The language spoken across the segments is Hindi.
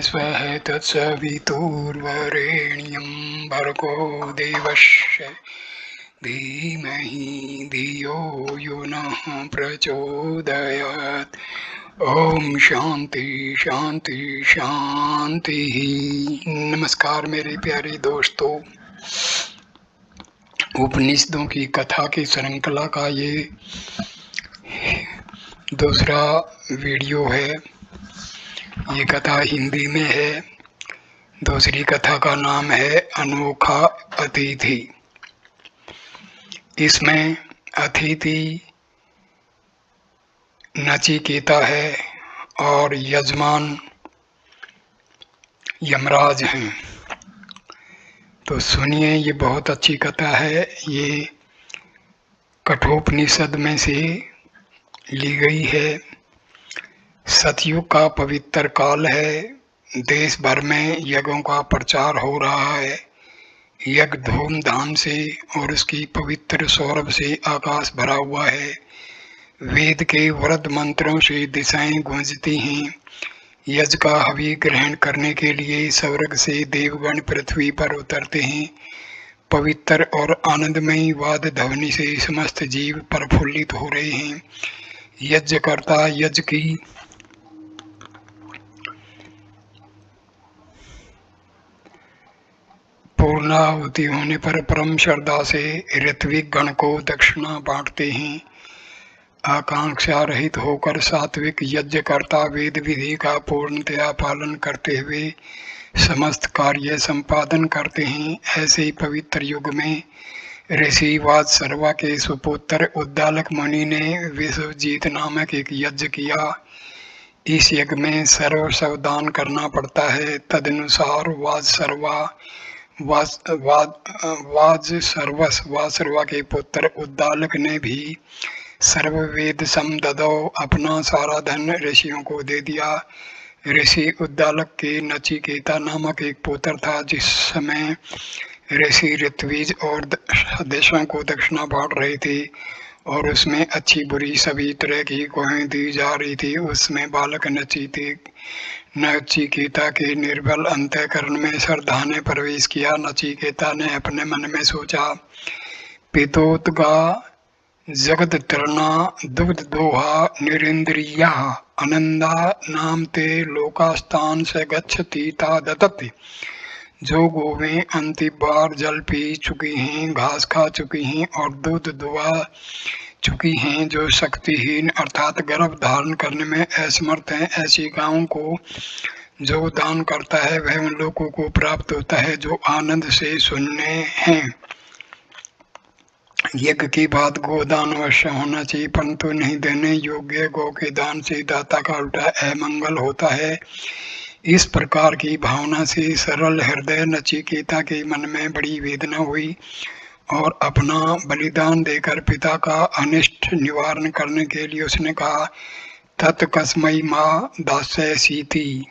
स्वः तत्सवितुर्वरेण्यं भर्गो देवस्य धीमहि धियो यो नः प्रचोदयात्। ओम शांति शांति शांति। नमस्कार मेरे प्यारे दोस्तों, उपनिषदों की कथा की श्रृंखला का ये दूसरा वीडियो है। ये कथा हिंदी में है। दूसरी कथा का नाम है अनोखा अतिथि। इसमें अतिथि नचिकेता है और यजमान यमराज हैं। तो सुनिए, ये बहुत अच्छी कथा है। ये कठोपनिषद में से ली गई है। सतयुग का पवित्र काल है। देश भर में यज्ञों का प्रचार हो रहा है। यज्ञ धूमधाम से और उसकी पवित्र सौरभ से आकाश भरा हुआ है। वेद के वरद मंत्रों से दिशाएं गूंजती हैं। यज्ञ का हवि ग्रहण करने के लिए स्वर्ग से देवगण पृथ्वी पर उतरते हैं। पवित्र और आनंदमयी वाद ध्वनि से समस्त जीव प्रफुल्लित हो रहे हैं। यज्ञकर्ता यज्ञ की पूर्णाहुति होने पर परम श्रद्धा से ऋत्विक गण को दक्षिणा बांटते हैं। आकांक्षा रहित होकर सात्विक यज्ञकर्ता वेद विधि का पूर्णतया पालन करते हुए समस्त कार्य संपादन करते हैं। ऐसे ही पवित्र युग में ऋषि वात्सर्वा के सुपुत्र उद्दालक मुनि ने विश्वजीत नामक एक यज्ञ किया। इस यज्ञ में सर्वस्व दान करना पड़ता है। तदनुसार वात्सर्वा के पुत्र उद्दालक ने भी सर्ववेद समददौ अपना सारा धन ऋषियों को दे दिया। ऋषि उद्दालक के नचिकेता नामक एक पुत्र था। जिस समय ऋषि ऋत्विज और देशों को दक्षिणा बांट रहे थे और उसमें अच्छी बुरी सभी तरह की गुहें दी जा रही थी, उसमें बालक नचिकेता के निर्बल अंतःकरण में श्रद्धा ने प्रवेश किया। नचिकेता ने अपने मन में सोचा, पितोत्गा जगत तृणा दुग्ध दोहा निरिंद्रिया आनंदा नाम ते लोकास्तान से गच्छति ता दतति। जो गोवें अंतिम बार जल पी चुकी हैं, घास खा चुकी हैं और दूध दुआ चुकी हैं, जो शक्तिहीन अर्थात गर्भ धारण करने में असमर्थ हैं, ऐसी गायों को जो दान करता है वह उन लोगों को प्राप्त होता है जो आनंद से सुनने हैं। यज्ञ की बात गोदान अवश्य होना चाहिए, परंतु नहीं देने योग्य गौ के दान से दाता का उल्टा अमंगल होता है। इस प्रकार की भावना से सरल हृदय नचिकेता के मन में बड़ी वेदना हुई और अपना बलिदान देकर पिता का अनिष्ट निवारण करने के लिए उसने कहा, तत्कस्मै मां दास्यसीति।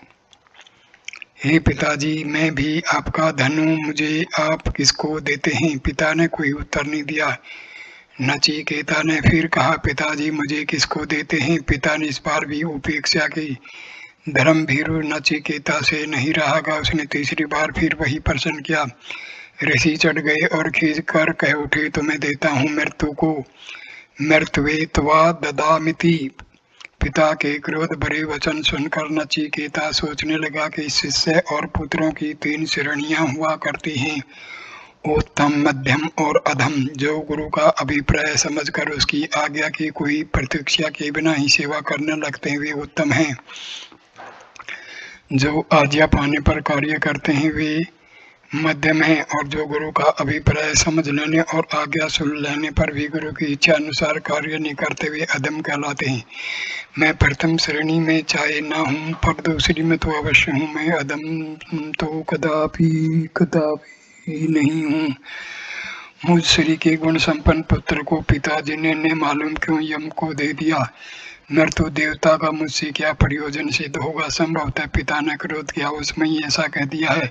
हे पिताजी, मैं भी आपका धन हूँ, मुझे आप किसको देते हैं? पिता ने कोई उत्तर नहीं दिया। नचिकेता ने फिर कहा, पिताजी मुझे किसको देते हैं? पिता ने इस बार भी उपेक्षा की। धर्म भीरु नचिकेता से नहीं रहा। उसने तीसरी बार फिर वही प्रश्न किया। ऋषि चढ़ गए और खींच कर कह उठे, तुम्हें देता हूँ मृत्यु को। मृत्युवे त्वा ददामिति। पिता के क्रोध भरे वचन सुनकर नचिकेता सोचने लगा कि शिष्य और पुत्रों की 3 श्रेणियां हुआ करती हैं, उत्तम, मध्यम और अधम। जो गुरु का अभिप्राय समझकर उसकी आज्ञा की कोई प्रतीक्षा के बिना ही सेवा करने लगते हैं वे उत्तम हैं। जो आज्ञा पाने पर कार्य करते हैं वे मध्यम है, और जो गुरु का अभिप्राय समझ लेने और आज्ञा सुन लेने पर भी गुरु की इच्छा अनुसार कार्य नहीं करते हुए अधम कहलाते हैं। मैं प्रथम श्रेणी में चाहे ना हूँ, पर दूसरी में तो अवश्य हूँ। मैं अधम तो कदापि नहीं हूँ। मुझ श्री के गुण संपन्न पुत्र को पिताजी ने मालूम क्यों यम को दे दिया। मृत्यु देवता का मुझसे क्या प्रयोजन सिद्ध होगा? संभवतः पिता ने क्रोध किया, उसमें ही ऐसा कह दिया है।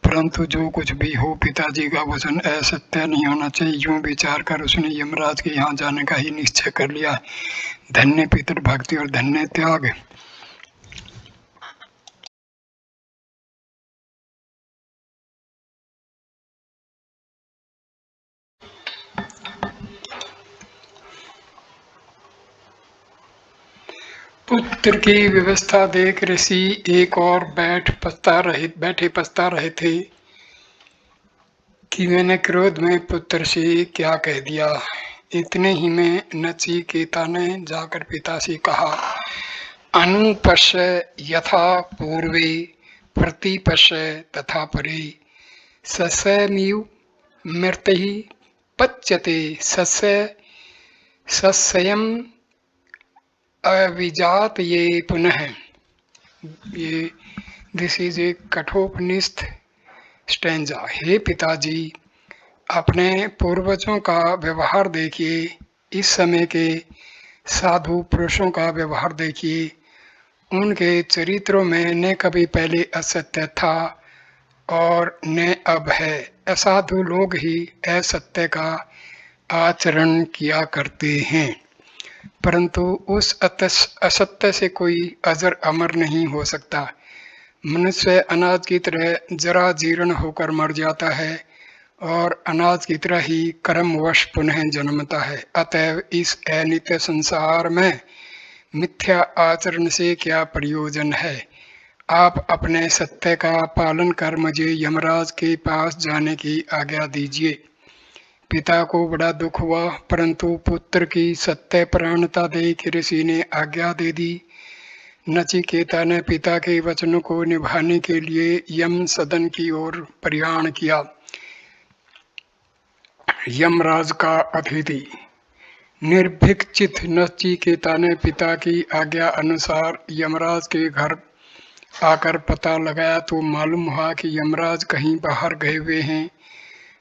परंतु जो कुछ भी हो, पिताजी का वचन असत्य नहीं होना चाहिए। यूं विचार कर उसने यमराज के यहाँ जाने का ही निश्चय कर लिया। धन्य पितृ भक्ति और धन्य त्याग। पुत्र की व्यवस्था देख ऋषि एक और बैठे पछता रहे थे कि मैंने क्रोध में पुत्र से क्या कह दिया। इतने ही में नचिकेता ने जाकर पिता से कहा, अनुपश्य यथा पूर्वे प्रतिपश्य तथा परे सस्यमिव मृत्यु पच्यते सस्यम अविजात ये पुनः। ये this is a Kathopanishad stanza. हे पिताजी, अपने पूर्वजों का व्यवहार देखिए, इस समय के साधु पुरुषों का व्यवहार देखिए। उनके चरित्रों में न कभी पहले असत्य था और न अब है। असाधु लोग ही असत्य का आचरण किया करते हैं, परंतु उस असत्य से कोई अजर अमर नहीं हो सकता। मनुष्य अनाज की तरह जरा जीर्ण होकर मर जाता है और अनाज की तरह ही कर्मवश पुनः जन्मता है। अतएव इस अनित्य संसार में मिथ्या आचरण से क्या प्रयोजन है। आप अपने सत्य का पालन कर मुझे यमराज के पास जाने की आज्ञा दीजिए। पिता को बड़ा दुख हुआ, परंतु पुत्र की सत्यपरायणता देख ऋषि ने आज्ञा दे दी। नचिकेता ने पिता के वचनों को निभाने के लिए यम सदन की ओर प्रयाण किया। यमराज का अतिथि निर्भीक चित नचिकेता ने पिता की आज्ञा अनुसार यमराज के घर आकर पता लगाया तो मालूम हुआ कि यमराज कहीं बाहर गए हुए हैं।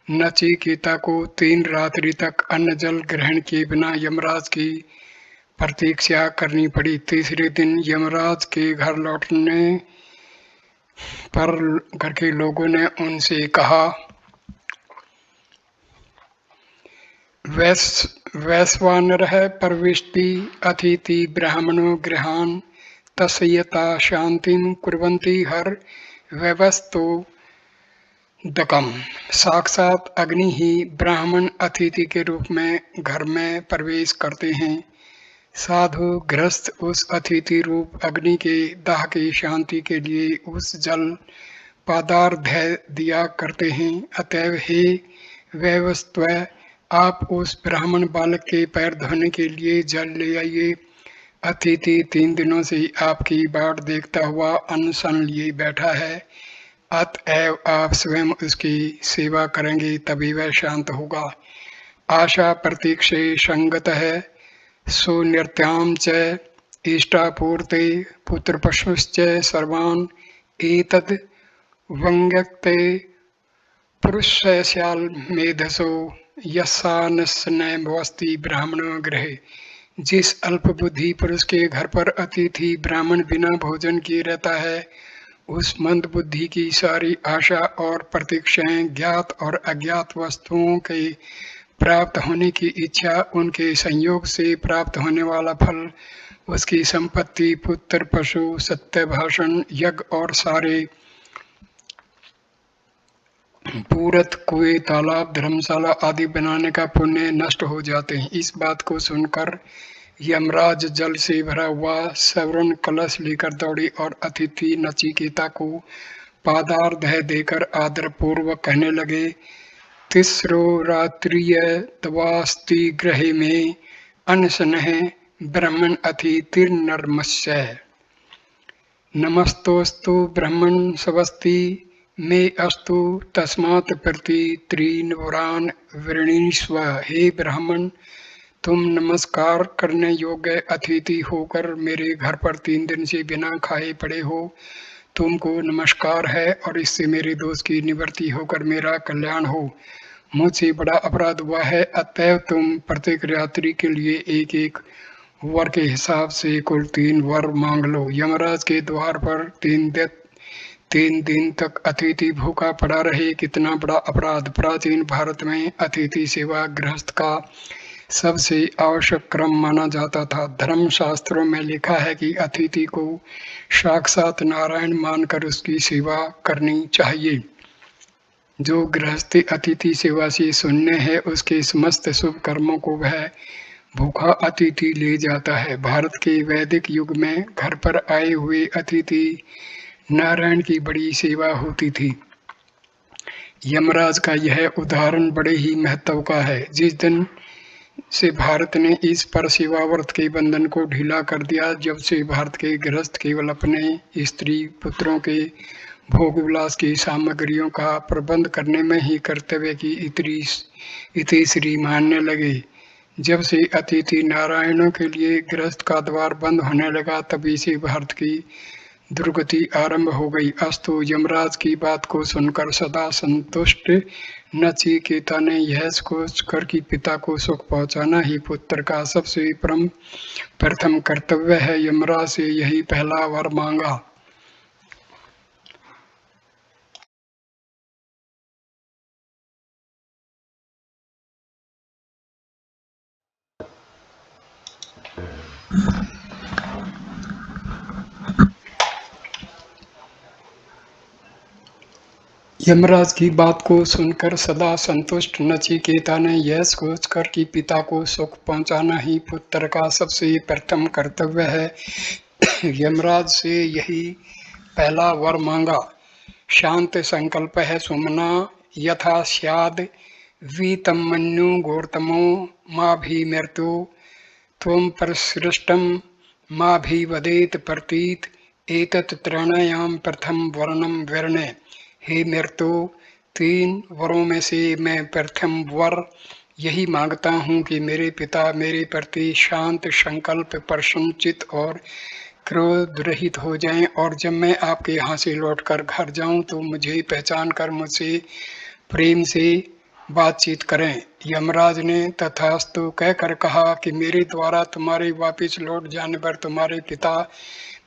नचिकेता को 3 रात्रि तक अन्न जल ग्रहण किए बिना यमराज की प्रतीक्षा करनी पड़ी। तीसरे दिन यमराज के घर लौटने पर घर के लोगों ने उनसे कहा, वैश्वानरः प्रविष्टि अतिथि ब्राह्मणो गृहान तस्यता शांतिं कुर्वन्ति हर व्यवस्थो दकम। साक्षात अग्नि ही ब्राह्मण अतिथि के रूप में घर में प्रवेश करते हैं। साधु गृहस्थ उस अतिथि रूप अग्नि के दाह की शांति के लिए उस जल पदार्थ दिया करते हैं। अतएव हे वैवस्व, आप उस ब्राह्मण बालक के पैर धोने के लिए जल ले आइए। अतिथि 3 दिनों से आपकी बाट देखता हुआ अनशन लिए बैठा है, अतएव आप स्वयं उसकी सेवा करेंगे तभी वह शांत होगा। आशा प्रतीक से संगत है, सुनृत्याम च इष्टापूर्ते पुत्र पशुश्च सर्वान् एतद् वंग्यते पुरुषस्याल मेधसो यस्सानस्नैवस्ति ब्राह्मणो गृहे। जिस अल्प बुद्धि पुरुष के घर पर अतिथि ब्राह्मण बिना भोजन किए रहता है, उस मंद बुद्धि की सारी आशा और प्रतीक्षाएं, ज्ञात और अज्ञात वस्तुओं के प्राप्त होने की इच्छा, उनके संयोग से प्राप्त होने वाला फल, उसकी संपत्ति, पुत्र, पशु, सत्य भाषण, यज्ञ और सारे पूरत, कुएं, तालाब, धर्मशाला आदि बनाने का पुण्य नष्ट हो जाते हैं। इस बात को सुनकर यमराज जल से भरा हुआ स्वर्ण कलश लेकर दौड़ी और अतिथि नचिकेता को पादार्घ्य देकर आदर पूर्वक कहने लगे, तिस्रो रात्रिय तवास्ति गृहे में अनशनः ब्राह्मण अतिथिर्नर्मस्य। नमस्तोस्तु ब्राह्मण स्वस्ति मे अस्तु तस्मात् प्रति 3 वरान वृणीष्व। हे ब्राह्मण, तुम नमस्कार करने योग्य अतिथि होकर मेरे घर पर 3 दिन से बिना खाए पड़े हो। तुमको नमस्कार है और इससे मेरे दोष की निवृत्ति होकर मेरा कल्याण हो। मुझसे बड़ा अपराध हुआ है, अतएव तुम प्रत्येक रात्रि के लिए एक वर के हिसाब से कुल 3 वर मांग लो। यमराज के द्वार पर 3 दिन तक अतिथि भूखा पड़ा रहे, कितना बड़ा अपराध। प्राचीन भारत में अतिथि सेवा गृहस्थ का सबसे आवश्यक क्रम माना जाता था। धर्म शास्त्रों में लिखा है कि अतिथि को साक्षात नारायण मानकर उसकी सेवा करनी चाहिए। जो गृहस्थी अतिथि सेवा से शून्य है, उसके समस्त शुभ कर्मों को वह भूखा अतिथि ले जाता है। भारत के वैदिक युग में घर पर आए हुए अतिथि नारायण की बड़ी सेवा होती थी। यमराज का यह उदाहरण बड़े ही महत्व का है। जिस दिन से भारत ने इस परसेवा व्रत के बंधन को ढीला कर दिया, जब से भारत के गृहस्थ केवल अपने स्त्री पुत्रों के भोग विलास की सामग्रियों का प्रबंध करने में ही कर्तव्य की इतिश्री मानने लगे। जब से अतिथि नारायणों के लिए गृहस्थ का द्वार बंद होने लगा, तभी से भारत की दुर्गति आरंभ हो गई। अस्तु यमराज की बात को सुनकर सदा संतुष्ट नचिकेता ने यह सोच कर कि पिता को सुख पहुंचाना ही पुत्र का सबसे प्रथम कर्तव्य है, यमराज से यही पहला वर मांगा। यमराज की बात को सुनकर सदा संतुष्ट नचिकेता ने यह सोचकर कि पिता को सुख पहुंचाना ही पुत्र का सबसे प्रथम कर्तव्य है, यमराज से यही पहला वर मांगा। शांत संकल्प है सुमना, यथा स्याद वीतमन्यु घोरतमो माँ भी मृत्यु त्वं परसृष्टम माँ भी वदेत प्रतीत एतत् त्रयाणाम प्रथम वर्णम वर्णे। हे मृत्यु, 3 वरों में से मैं प्रथम वर यही मांगता हूँ कि मेरे पिता मेरे प्रति शांत संकल्प, प्रसन्नचित और क्रोध रहित हो जाएं, और जब मैं आपके यहाँ से लौटकर घर जाऊं तो मुझे पहचान कर मुझसे प्रेम से बातचीत करें। यमराज ने तथास्तु कहकर कहा कि मेरे द्वारा तुम्हारे वापस लौट जाने पर तुम्हारे पिता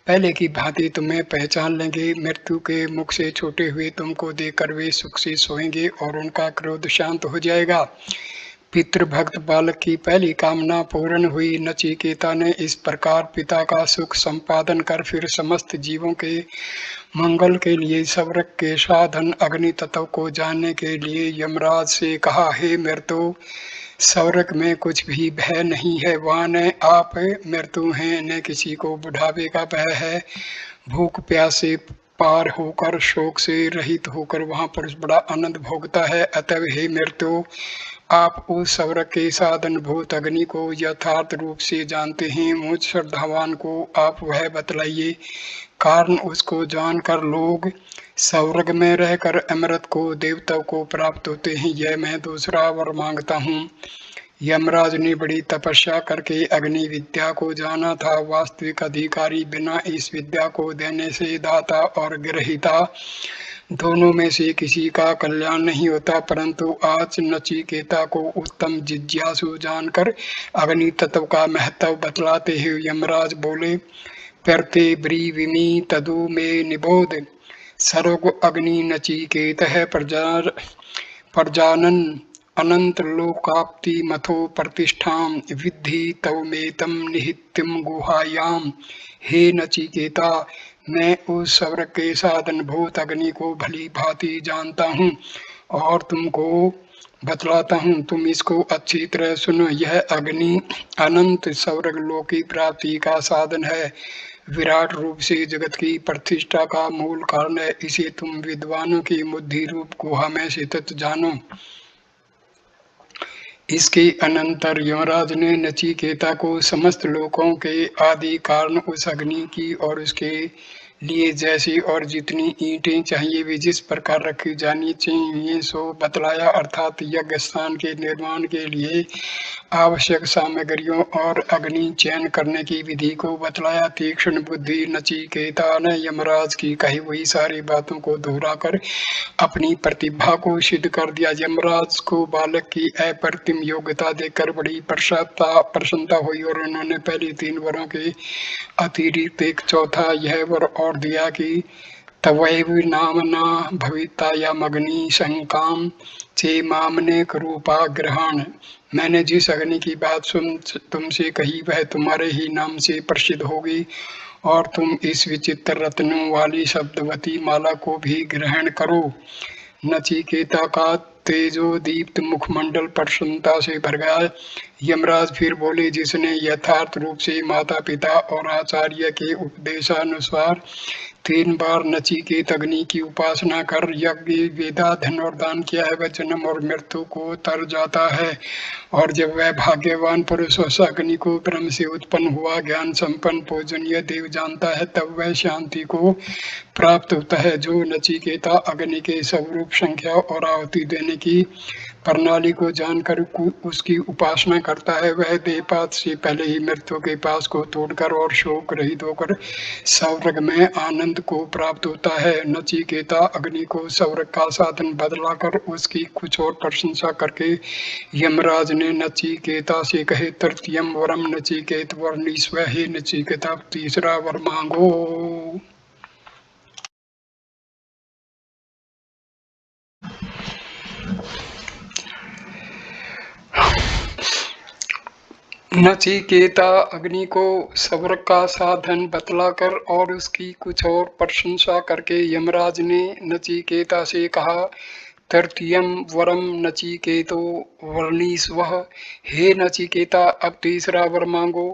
पहले की भांति तुम्हें पहचान लेंगे। मृत्यु के मुख से छूटे हुए तुमको देखकर वे सुख से सोएंगे और उनका क्रोध शांत हो जाएगा। पितृभक्त बालक की पहली कामना पूर्ण हुई। नचिकेता ने इस प्रकार पिता का सुख संपादन कर फिर समस्त जीवों के मंगल के लिए स्वर्ग के साधन अग्नि तत्व को जानने के लिए यमराज से कहा, हे मृत्यु, स्वर्ग में कुछ भी भय नहीं है। वहाँ न आप मृत्यु हैं, न किसी को बुढ़ापे का भय है। भूख प्यास से पार होकर, शोक से रहित होकर वहाँ पर बड़ा आनंद भोगता है। अतः हे मृत्यु, आप उस स्वर्ग के साधन भूत अग्नि को यथार्थ रूप से जानते हैं। मुझ श्रद्धावान को आप वह बतलाइए, कारण उसको जानकर लोग स्वर्ग में रहकर अमृत को देवताओं को प्राप्त होते हैं। यह मैं दूसरा वर मांगता हूँ। यमराज ने बड़ी तपस्या करके अग्नि विद्या को जाना था। वास्तविक अधिकारी बिना इस विद्या को देने से दाता और ग्रहीता दोनों में से किसी का कल्याण नहीं होता। परंतु आज नचिकेता को उत्तम जिज्ञासु जानकर अग्नि तत्व का महत्व बतलाते हुए यमराज बोले, प्रते ब्रीविमी तदु में निबोध सर्व अग्नि नचिकेत है प्रजानन अनंत लोकाप्ति मथो प्रतिष्ठाम विद्धि तवमेतम निहित्यम गुहायाम। हे नचिकेता, मैं उस स्वर्ग के साधन भूत अग्नि को भली भांति जानता हूँ और तुमको बतलाता हूँ, तुम इसको अच्छी तरह सुनो। यह अग्नि अनंत स्वर्ग लोक की प्राप्ति का साधन है, विराट रूप से जगत की प्रतिष्ठा का मूल कारण है। इसे तुम विद्वानों की बुद्धि रूप गुहा में स्थित जानो। इसके अनंतर यमराज ने नचिकेता को समस्त लोकों के आदि कारण उस अग्नि की और उसके लिए जैसी और जितनी ईंटें चाहिए वे जिस प्रकार रखी जानी चाहिए सो बतलाया, अर्थात यज्ञ स्थान के निर्माण के लिए आवश्यक सामग्रियों और अग्नि चयन करने की विधि को बतलाया। तीक्ष्ण बुद्धि नचिकेता ने यमराज की कही हुई सारी बातों को दोहराकर अपनी प्रतिभा को सिद्ध कर दिया। यमराज को बालक की अप्रतिम योग्यता देखकर बड़ी प्रसन्नता हुई और उन्होंने पहले 3 वरों के अतिरिक्त एक चौथा यह वर और दिया कि तवैव नामना भवितायामग्नि शंकाम चे मामने रूपा ग्रहण। मैंने जिस अग्नि की बात तुमसे कही वह तुम्हारे ही नाम से प्रसिद्ध होगी और तुम इस विचित्र रत्नों वाली शब्दवती माला को भी ग्रहण करो। नचिकेता का तेजो दीप्त मुखमंडल प्रसन्नता से भर गया। यमराज फिर बोले, जिसने यथार्थ रूप से माता पिता और आचार्य के उपदेशानुसार 3 बार नचिकेत अग्नि की उपासना कर यज्ञ वेदा धन और दान किया है, वह जन्म और मृत्यु को तर जाता है। और जब वह भाग्यवान पुरुष उस अग्नि को ब्रह्म से उत्पन्न हुआ ज्ञान संपन्न पूजनीय देव जानता है, तब वह शांति को प्राप्त होता है। जो नचिकेता अग्नि के स्वरूप, संख्या और आहुति देने की प्रणाली को जानकर उसकी उपासना करता है, वह देहपात से पहले ही मृत्यु के पास को तोड़कर और शोक रहित होकर स्वर्ग में आनंद को प्राप्त होता है। नचिकेता अग्नि को स्वर्ग का साधन बदलाकर उसकी कुछ और प्रशंसा करके यमराज ने नचिकेता से कहे, तृतीयम वरम नचिकेत वर्णीस्व, हे नचिकेता तीसरा वर मांगो। नचिकेता अग्नि को स्वर्ग का साधन बतलाकर और उसकी कुछ और प्रशंसा करके यमराज ने नचिकेता से कहा, तृतीयम वरम नचिकेतो वर्णीस्वः, हे नचिकेता अब तीसरा वर मांगो।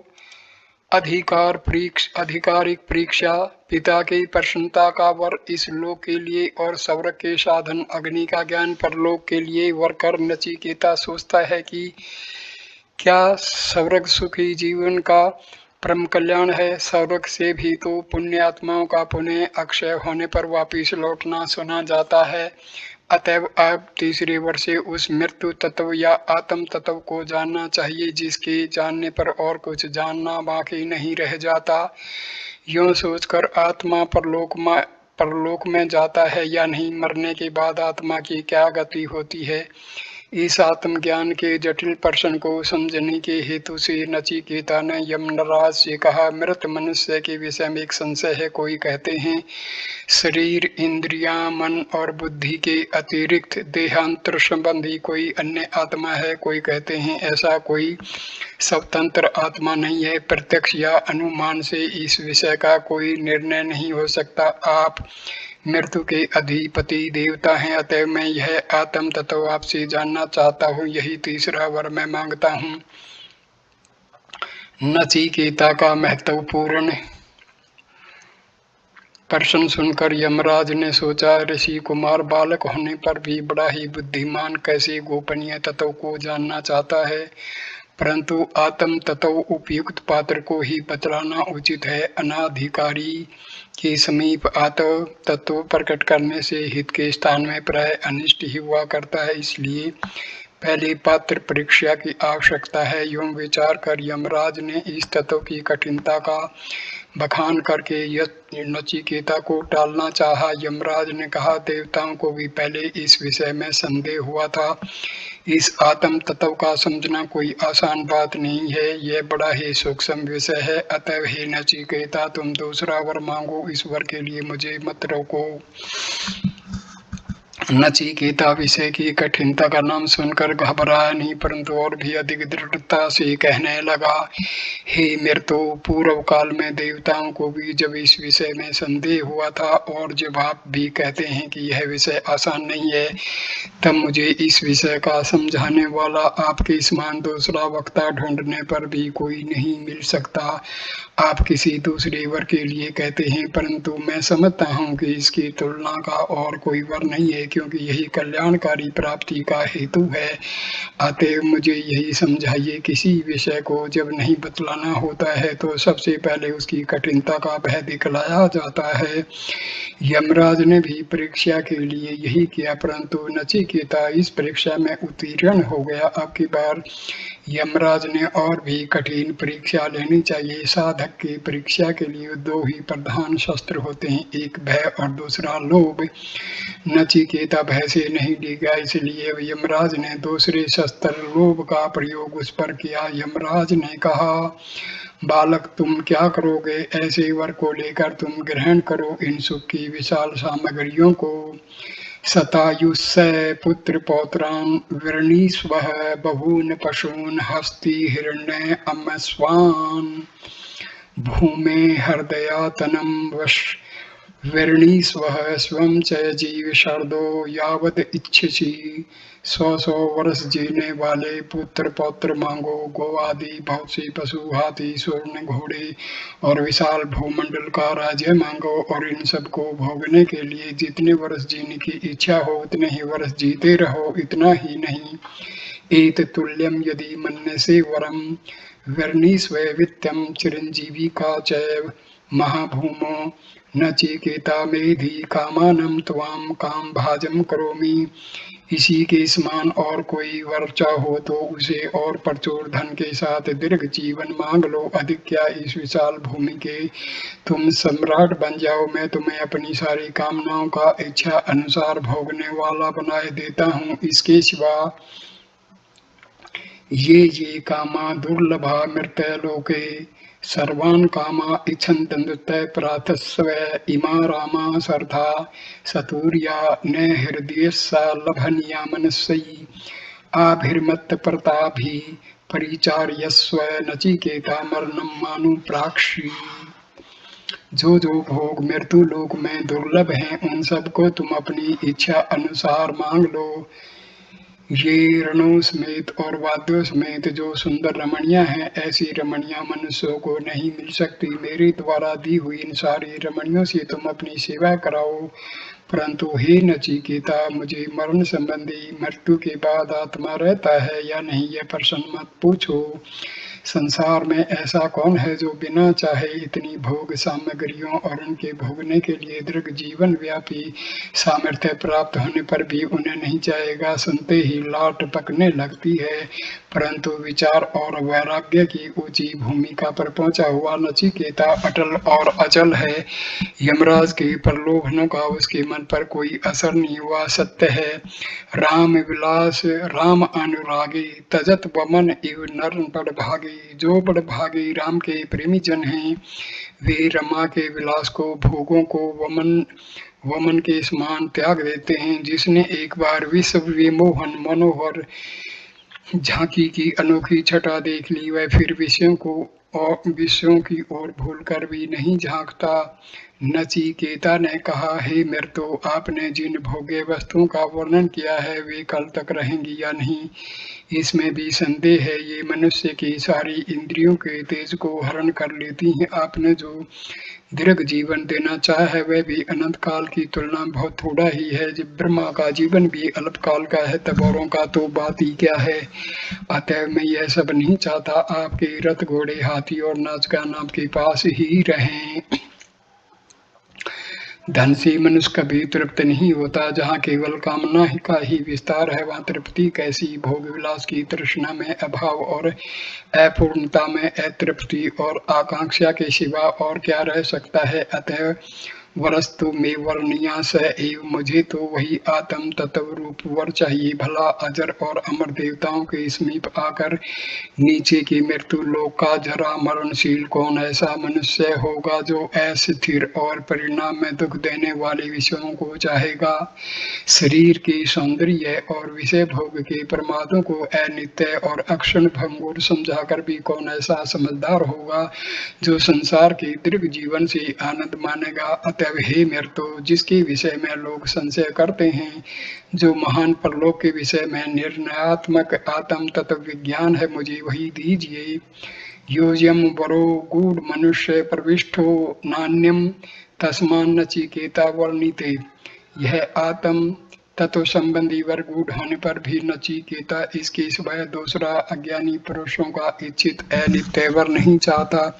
आधिकारिक परीक्षा, पिता की प्रसन्नता का वर इस लोक के लिए और स्वर्ग के साधन अग्नि का ज्ञान परलोक के लिए वर कर नचिकेता सोचता है कि क्या स्वर्ग सुखी जीवन का परम कल्याण है। स्वर्ग से भी तो पुण्य आत्माओं का पुण्य अक्षय होने पर वापिस लौटना सुना जाता है। अतएव अब तीसरे वर्ष से उस मृत्यु तत्व या आत्म तत्व को जानना चाहिए, जिसके जानने पर और कुछ जानना बाकी नहीं रह जाता। यूं सोचकर आत्मा परलोक में जाता है या नहीं, मरने के बाद आत्मा की क्या गति होती है, इस आत्मज्ञान के जटिल प्रश्न को समझने के हेतु से नचिकेता ने यमराज से कहा, मृत मनुष्य के विषय में एक संशय है। कोई कहते हैं शरीर, इंद्रियां, मन और बुद्धि के अतिरिक्त देहांतर संबंधी कोई अन्य आत्मा है। कोई कहते हैं ऐसा कोई स्वतंत्र आत्मा नहीं है। प्रत्यक्ष या अनुमान से इस विषय का कोई निर्णय नहीं हो सकता। आप मृत्यु के अधिपति देवता हैं, अतः मैं यह आत्म तत्व आपसे जानना चाहता हूँ। यही तीसरा वर मैं मांगता हूँ। नचिकेता का महत्वपूर्ण प्रश्न सुनकर यमराज ने सोचा, ऋषि कुमार बालक होने पर भी बड़ा ही बुद्धिमान कैसे गोपनीय तत्व को जानना चाहता है, परंतु आत्म तत्व उपयुक्त पात्र को ही बतलाना उचित है। अनाधिकारी के समीप आत्म तत्व प्रकट करने से हित के स्थान में प्राय अनिष्ट ही हुआ करता है, इसलिए पहले पात्र परीक्षा की आवश्यकता है। यूं विचार कर यमराज ने इस तत्व की कठिनता का बखान करके नचिकेता को टालना चाहा। यमराज ने कहा, देवताओं को भी पहले इस विषय में संदेह हुआ था। इस आत्म तत्व का समझना कोई आसान बात नहीं है, यह बड़ा ही सूक्ष्म विषय है। अतः हे नचिकेता, तुम दूसरा वर मांगो, इस वर के लिए मुझे मत रोको। नचिकेता विषय की कठिनता का नाम सुनकर घबराया नहीं, परंतु और भी अधिक दृढ़ता से कहने लगा, हे मृत्यु, पूर्व काल में देवताओं को भी जब इस विषय में संदेह हुआ था और जब आप भी कहते हैं कि यह विषय आसान नहीं है, तब मुझे इस विषय का समझाने वाला आपके समान दूसरा वक्ता ढूंढने पर भी कोई नहीं मिल सकता। आप किसी दूसरे वर के लिए कहते हैं, परंतु मैं समझता हूँ कि इसकी तुलना का और कोई वर नहीं है, क्योंकि यही कल्याणकारी प्राप्ति का हेतु है। अतएव मुझे यही समझाइए, किसी विषय को जब नहीं बतलाना होता है तो सबसे पहले उसकी कठिनता का भय दिखलाया जाता है। यमराज ने भी परीक्षा के लिए यही किया, परंतु नचिकेता इस परीक्षा में उत्तीर्ण हो गया। अब की बार यमराज ने और भी कठिन परीक्षा लेनी चाहिए। साधक की परीक्षा के लिए दो ही प्रधान शस्त्र होते हैं, एक भय और दूसरा लोभ। नचिकेता भय से नहीं डिगा, इसलिए यमराज ने दूसरे शस्त्र लोभ का प्रयोग उस पर किया। यमराज ने कहा, बालक, तुम क्या करोगे? ऐसे वर को लेकर तुम ग्रहण करो इन सुख की विशाल सामग्रियों को। शतायुष्य पुत्र पौत्रान वृणीस्वः बहून पशून हस्ति हिरण्य अमस्वान भूमे हृदयातनम वर्णीस्वः स्वं च जीव शरदो यावद इच्छसि। 100 वर्ष जीने वाले पुत्र पौत्र मांगो, गो आदि बहुत से पशु, हाथी, स्वर्ण, घोड़े और विशाल भूमंडल का राज्य मांगो, और इन सबको भोगने के लिए जितने वर्ष जीने की इच्छा हो उतने ही वर्ष जीते रहो। इतना ही नहीं, एत तुल्यम यदि मन्यसे वरम वर्णीस्वैवित्यम चिरंजीवी का चैव महाभूमो नचिकेता मेधि कामानम त्वाम काम भाजम करोमि। इसी के समान और कोई वर चाहो तो उसे और प्रचुर धन के साथ दीर्घ जीवन मांग लो। अधिक क्या, इस विशाल भूमि के तुम सम्राट बन जाओ, मैं तुम्हें अपनी सारी कामनाओं का इच्छा अनुसार भोगने वाला बनाए देता हूँ। इसके सिवा ये कामा दुर्लभा मृतलोके सर्वान् कामा इच्छन्तनुत्तय प्रातस्व इमा रामा सर्था सतूर्या न हृदयस्सा लभनीया मनस्सयि आभिर्मत्तप्रताभि परिचार्यस्व नचिकेता मरणं मानु प्राक्षी। जो भोग मृत्यु लोक में दुर्लभ हैं उन सबको तुम अपनी इच्छा अनुसार मांग लो। ये रणों समेत और वाद्यों समेत जो सुंदर रमणियां हैं, ऐसी रमणियां मनुष्यों को नहीं मिल सकती। मेरे द्वारा दी हुई इन सारी रमणियों से तुम अपनी सेवा कराओ। परंतु हे नचिकेता, मुझे मरण संबंधी मृत्यु के बाद आत्मा रहता है या नहीं, यह प्रश्न मत पूछो। संसार में ऐसा कौन है जो बिना चाहे इतनी भोग सामग्रियों और उनके भोगने के लिए दीर्घ जीवन व्यापी सामर्थ्य प्राप्त होने पर भी उन्हें नहीं चाहेगा। सुनते ही लाट पकने लगती है। परंतु विचार और वैराग्य की ऊंची भूमिका पर पहुंचा हुआ नचिकेता अटल और अचल है। यमराज के प्रलोभनों का उसके मन पर कोई असर नहीं हुआ। सत्य है, राम विलास राम अनुरागी तजत वमन इव नर बड़भागी। जो बड़भागी राम के प्रेमी जन हैं, वे रमा के विलास को, भोगों को वमन के समान त्याग देते हैं। जिसने एक बार विश्व विमोहन मनोहर झांकी की अनोखी छटा देख ली, वह फिर विषयों की ओर भूलकर भी नहीं झांकता। नचिकेता ने कहा, हे मृत्यु, आपने जिन भोग्य वस्तुओं का वर्णन किया है वे कल तक रहेंगी या नहीं, इसमें भी संदेह है। ये मनुष्य की सारी इंद्रियों के तेज को हरण कर लेती हैं। आपने जो दीर्घ जीवन देना चाहा है वह भी अनंत काल की तुलना बहुत थोड़ा ही है। जब ब्रह्मा का जीवन भी अल्प काल का है, तब औरों का तो बात ही क्या है। अतः मैं यह सब नहीं चाहता आपके रथ, घोड़े, हाथी और नाचगान आपके पास ही रहें। धन से मनुष्य कभी तृप्त नहीं होता। जहाँ केवल कामना का ही विस्तार है, वहाँ तृप्ति कैसी। भोग विलास की तृष्णा में अभाव और अपूर्णता में अतृप्ति और आकांक्षा के सिवा और क्या रह सकता है। अतः वरस्तु में वर्णिया स एव, मुझे तो वही आत्म तत्व रूप वर चाहिए। भला अजर और अमर देवताओं के समीप आकर नीचे की मृत्यु लोक का जरा मरणशील कौन ऐसा मनुष्य होगा जो अस्थिर और परिणाम में दुख देने वाले विषयों को चाहेगा। शरीर के सौंदर्य और विषय भोग के प्रमादों को अनित्य और अक्षण भंगुर समझाकर भी कौन ऐसा समझदार होगा जो संसार के दीर्घ जीवन से आनंद मानेगा। अतएव हे मृत्यु, जिसके विषय में लोग संशय करते हैं, जो महान परलोक के विषय में निर्णयात्मक आत्म तत्व विज्ञान है, मुझे वही दीजिए। योजयम वरो गूढ़ मनुष्य प्रविष्टो नान्यम तस्मान नचिकेता वर्णिते। यह आत्म तत्व संबंधी वर गूढ़ होने पर भी नचिकेता इसके सिवाय दूसरा अज्ञानी पुरुषों का इच्छित अनित्य वर नहीं चाहता।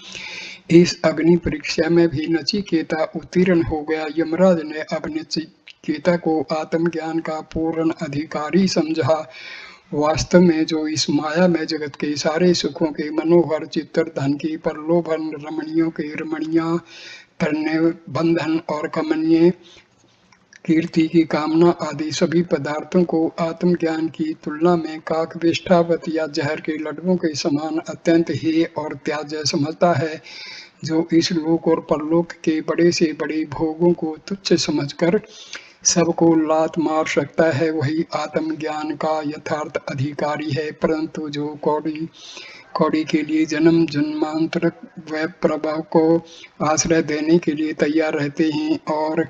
इस अग्नि परीक्षा में भी नचिकेता उत्तीर्ण हो गया। यमराज ने अब नचिकेता को आत्मज्ञान का पूर्ण अधिकारी समझा। वास्तव में जो इस माया में जगत के सारे सुखों के मनोहर चित्र, धन की प्रलोभन, रमणियों के रमणियां, तरने बंधन और कमनीय कीर्ति की कामना आदि सभी पदार्थों को आत्मज्ञान की तुलना में काक विष्ठावत या जहर के लड्डुओं के समान अत्यंत हेय और त्याज्य समझता है, जो इस लोक और परलोक के बड़े से बड़े भोगों को तुच्छ समझकर सबको लात मार सकता है वही आत्मज्ञान का यथार्थ अधिकारी है, परंतु जो कौड़ी के लिए जन्म जन्मांतर व प्रभाव को आश्रय देने के लिए तैयार रहते हैं और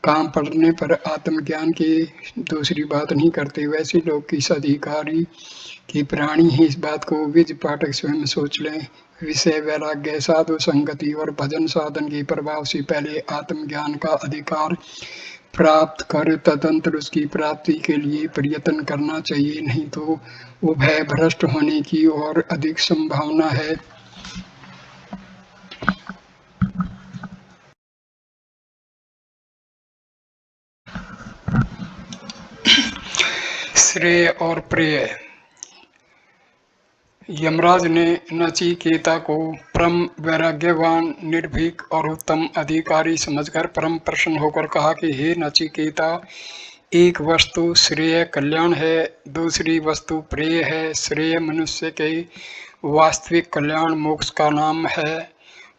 काम पड़ने पर आत्मज्ञान की दूसरी बात नहीं करते, वैसे लोग किस अधिकारी की प्राणी है, इस बात को विज पाठक स्वयं सोच लें। विषय वैराग्य, साधु संगति और भजन साधन के प्रभाव से पहले आत्मज्ञान का अधिकार प्राप्त कर तदंतर उसकी प्राप्ति के लिए प्रयत्न करना चाहिए, नहीं तो उभय भ्रष्ट होने की और अधिक संभावना है। श्रेय और प्रेय। यमराज ने नचिकेता को परम वैराग्यवान, निर्भीक और उत्तम अधिकारी समझकर परम प्रसन्न होकर कहा कि हे नचिकेता, एक वस्तु श्रेय कल्याण है, दूसरी वस्तु प्रेय है। श्रेय मनुष्य के वास्तविक कल्याण मोक्ष का नाम है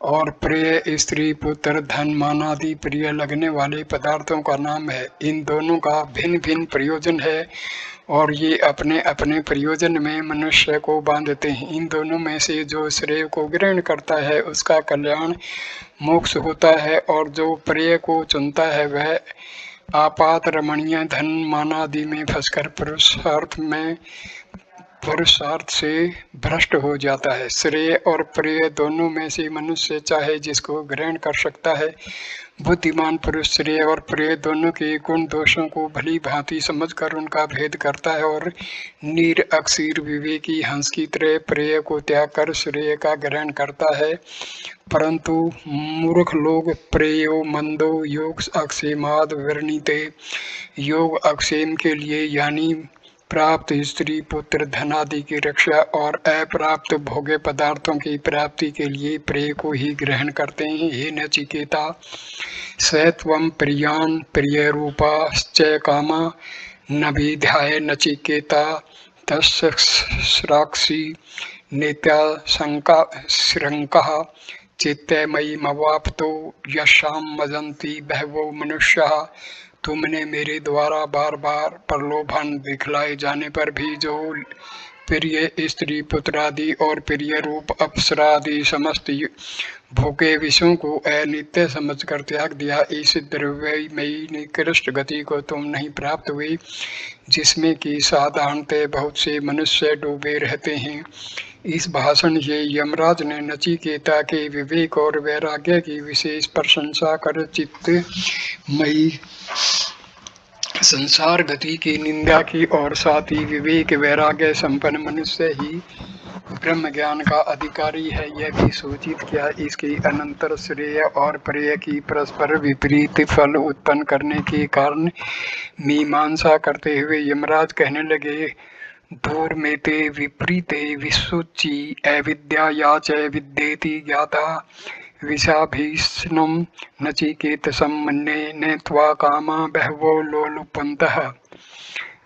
और प्रेय स्त्री पुत्र धन मान आदि प्रिय लगने वाले पदार्थों का नाम है। इन दोनों का भिन्न भिन्न प्रयोजन है और ये अपने अपने प्रयोजन में मनुष्य को बांधते हैं। इन दोनों में से जो श्रेय को ग्रहण करता है उसका कल्याण मोक्ष होता है और जो प्रेय को चुनता है वह आपात रमणीय धन मान आदि में फंसकर पुरुषार्थ से भ्रष्ट हो जाता है। श्रेय और प्रेय दोनों में से मनुष्य चाहे जिसको ग्रहण कर सकता है। बुद्धिमान पुरुष श्रेय और प्रेय दोनों के गुण दोषों को भली भांति समझकर उनका भेद करता है और निरअक्षीर विवेकी हंस की तरह प्रेय को त्याग कर श्रेय का ग्रहण करता है। परंतु मूर्ख लोग प्रेयो मंदो योग अक्षेमाद वर्णिते, योग अक्षेम के लिए यानी प्राप्त स्त्री पुत्र धन आदि की रक्षा और अप्राप्त भोग्य पदार्थों की प्राप्ति के लिए प्रेय को ही ग्रहण करते हैं। हे नचिकेता, सत्वं प्रियान प्रिय रूपाश्च कामा न विध्याय नचिकेता तस्राक्षी नित्या श्रंकः चित्तमयी मवाप्तो यशाम मजंती बहवो मनुष्यः। तुमने मेरे द्वारा बार बार प्रलोभन दिखलाए जाने पर भी जो प्रिय स्त्री पुत्र आदि और प्रिय रूप अप्सरा आदि समस्त भोगे विषयों को अनित्य समझकर त्याग दिया, इस द्रव्यमयी निकृष्ट गति को तुम नहीं प्राप्त हुए जिसमें कि साधारणतः बहुत से मनुष्य डूबे रहते हैं। इस भाषण से यमराज ने नचिकेता के विवेक और वैराग्य की विशेष प्रशंसा कर चित्तमयी संसार गति की निंदा की और साथ ही विवेक वैराग्य संपन्न मनुष्य ही ब्रह्म ज्ञान का अधिकारी है यह भी सूचित किया। इसके अनंतर श्रेय और प्रेय की परस्पर विपरीत फल उत्पन्न करने के कारण मीमांसा करते हुए यमराज कहने लगे, दूर में ते विपरीते विशुचि अविद्या या च विद्येति ज्ञाता विषाभीष्णं नचिकेतसं मन्ये न त्वा कामा बहवो लोलुपन्तः।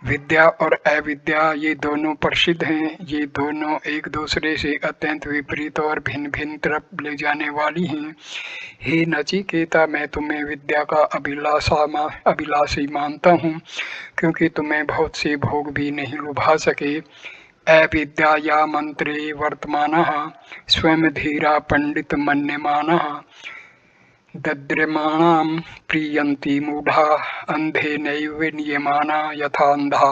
विद्या और अविद्या ये दोनों प्रसिद्ध हैं, ये दोनों एक दूसरे से अत्यंत विपरीत और भिन्न भिन्न तरफ ले जाने वाली हैं। हे नचिकेता, मैं तुम्हें विद्या का अभिलाषी मानता हूँ क्योंकि तुम्हें बहुत से भोग भी नहीं लुभा सके। अविद्याया मंत्रे वर्तमानः स्वयं धीरा पंडित मन्यमानः दद्र्यमाणां प्रीयन्ति मूढ़ा अंधे नैव नियमाना यथा अंधा।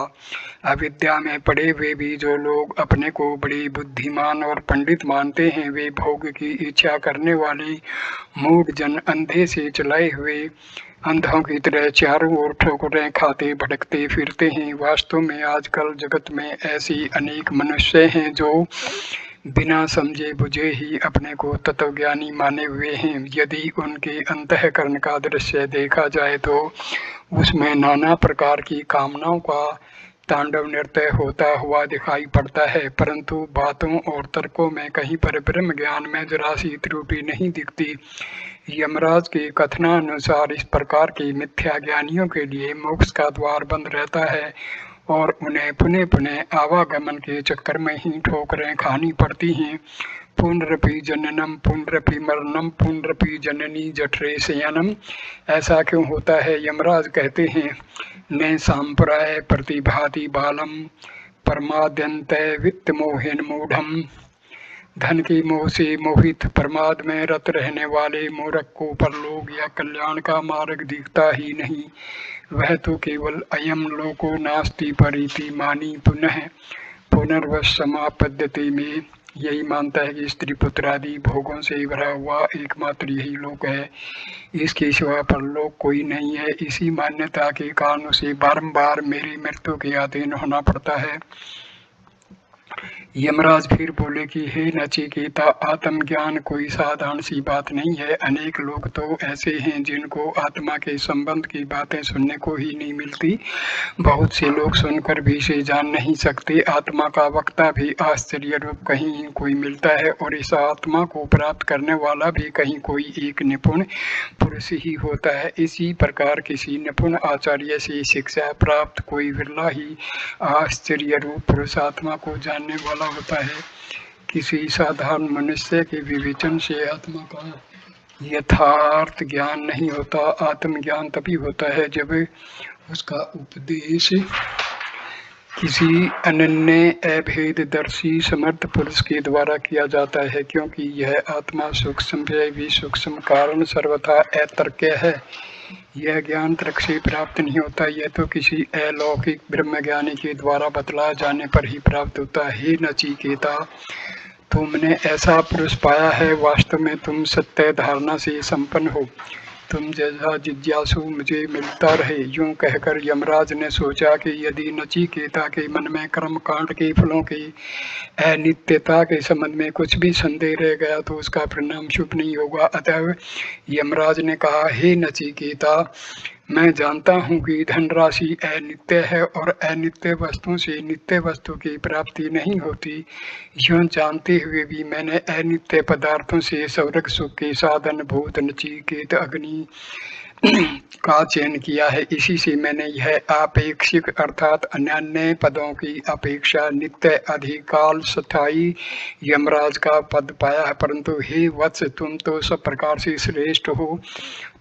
अविद्या में पड़े हुए भी जो लोग अपने को बड़े बुद्धिमान और पंडित मानते हैं वे भोग की इच्छा करने वाले मूढ़ जन अंधे से चलाए हुए अंधों की तरह चारों ओर ठोकरें खाते भटकते फिरते हैं। वास्तव में आजकल जगत में ऐसी अनेक मनुष्य हैं जो बिना समझे बुझे ही अपने को तत्वज्ञानी माने हुए हैं। यदि उनके अंतःकरण का दृश्य देखा जाए तो उसमें नाना प्रकार की कामनाओं का तांडव नृत्य होता हुआ दिखाई पड़ता है, परंतु बातों और तर्कों में कहीं पर ब्रह्म ज्ञान में जरा सी त्रुटि नहीं दिखती। यमराज के कथनानुसार इस प्रकार के मिथ्या ज्ञानियों के लिए मोक्ष का द्वार बंद रहता है और उन्हें पुनः पुनः आवागमन के चक्कर में ही ठोकरें खानी पड़ती हैं। पुनरपि जननम पुनरपि मरणम पुनरपि जननी जठरे शयनम। ऐसा क्यों होता है? यमराज कहते हैं, न सांप्राय प्रतिभाति बालम परमाद्यंतय वित्त मोहिन मूढ़म। धन के मोह से मोहित प्रमाद में रत रहने वाले मूर्ख को परलोक या कल्याण का मार्ग दिखता ही नहीं। वह तो केवल अयम लोको नास्ति परीति मानी पुनः पुनर्वसमापद्यते में यही मानता है कि स्त्री पुत्र आदि भोगों से भरा हुआ एकमात्र यही लोक है, इसके सिवा परलोक कोई नहीं है। इसी मान्यता के कारण उसे बारंबार मेरी मृत्यु के अधीन होना पड़ता है। यमराज फिर बोले कि हे नचिकेता, आत्मज्ञान कोई साधारण सी बात नहीं है। अनेक लोग तो ऐसे हैं जिनको आत्मा के संबंध की बातें सुनने को ही नहीं मिलती। बहुत से लोग सुनकर भी इसे जान नहीं सकते। आत्मा का वक्ता भी आश्चर्य रूप कहीं कोई मिलता है, और इस आत्मा को प्राप्त करने वाला भी कहीं कोई एक निपुण पुरुष ही होता है। इसी प्रकार किसी निपुण आचार्य से शिक्षा प्राप्त कोई विरला ही आश्चर्य रूप पुरुष आत्मा को जानने वाला होता है। किसी साधारण मनुष्य के विवेचन से आत्मा का यथार्थ ज्ञान नहीं होता। आत्मज्ञान तभी होता है जब उसका उपदेश किसी अनन्य अभेददर्शी समर्थ पुरुष के द्वारा किया जाता है, क्योंकि यह आत्मा सूक्ष्म से भी सूक्ष्म कारण सर्वथा अतर्क्य है। यह ज्ञान तर्क से प्राप्त नहीं होता, यह तो किसी अलौकिक ब्रह्मज्ञानी के द्वारा बतलाए जाने पर ही प्राप्त होता है। हे नचिकेता, तुमने ऐसा पुरुष पाया है, वास्तव में तुम सत्य धारणा से संपन्न हो। तुम जैसा जिज्ञासु मुझे मिलता रहे। यूं कहकर यमराज ने सोचा कि यदि नचिकेता के मन में कर्मकांड के फलों की अनित्यता के संबंध में कुछ भी संदेह रह गया तो उसका परिणाम शुभ नहीं होगा। अतः यमराज ने कहा, हे नचिकेता, मैं जानता हूँ कि धनराशि अनित्य है और अनित्य वस्तुओं से नित्य वस्तु की प्राप्ति नहीं होती। यूं जानते हुए भी मैंने अनित्य पदार्थों से स्वर्ग सुख के साधन भूत नचिकेत अग्नि का चयन किया है। इसी से मैंने यह आपेक्षिक अर्थात अन्य पदों की अपेक्षा नित्य अधिकाल स्थायी यमराज का पद पाया है। परंतु हे वत्स, तुम तो सब प्रकार से श्रेष्ठ हो।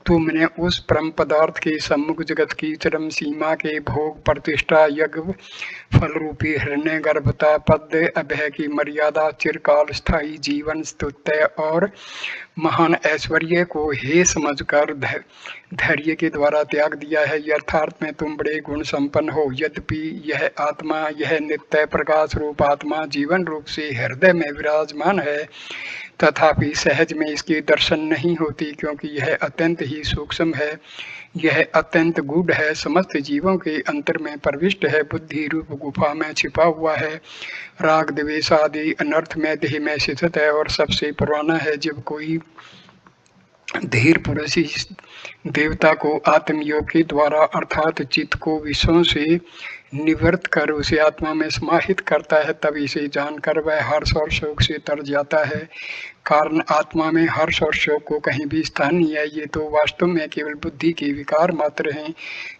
तुमने उस परम पदार्थ के सम्मुख जगत की चरम सीमा के भोग प्रतिष्ठा यज्ञ फल रूपी हिरण्य गर्भता पद अभय की मर्यादा चिरकाल स्थायी जीवन स्तुत्य और महान ऐश्वर्य को हे समझकर धैर्य के द्वारा त्याग दिया है। यथार्थ में तुम बड़े गुण संपन्न हो। यद्यपि यह आत्मा, यह नित्य प्रकाश रूप आत्मा जीवन रूप से हृदय में विराजमान है, तथापि सहज में इसकी दर्शन नहीं होती, क्योंकि यह अत्यंत ही सूक्ष्म है। यह अत्यंत गूढ़ है, समस्त जीवों के अंतर में प्रविष्ट है, बुद्धि रूप गुफा में छिपा हुआ है, राग द्वेष आदि अनर्थ में देह में स्थित है और सबसे पुराना है। जब कोई धीर पुरुष इस देवता को आत्मयोग के द्वारा अर्थात चित्त को विषयों से निवृत्त कर उसे आत्मा में समाहित करता है, तब इसे जानकर वह हर्ष और शोक से तर जाता है। कारण आत्मा में हर्ष और शोक को कहीं भी स्थान नहीं है। ये तो वास्तव में केवल बुद्धि के विकार मात्र हैं।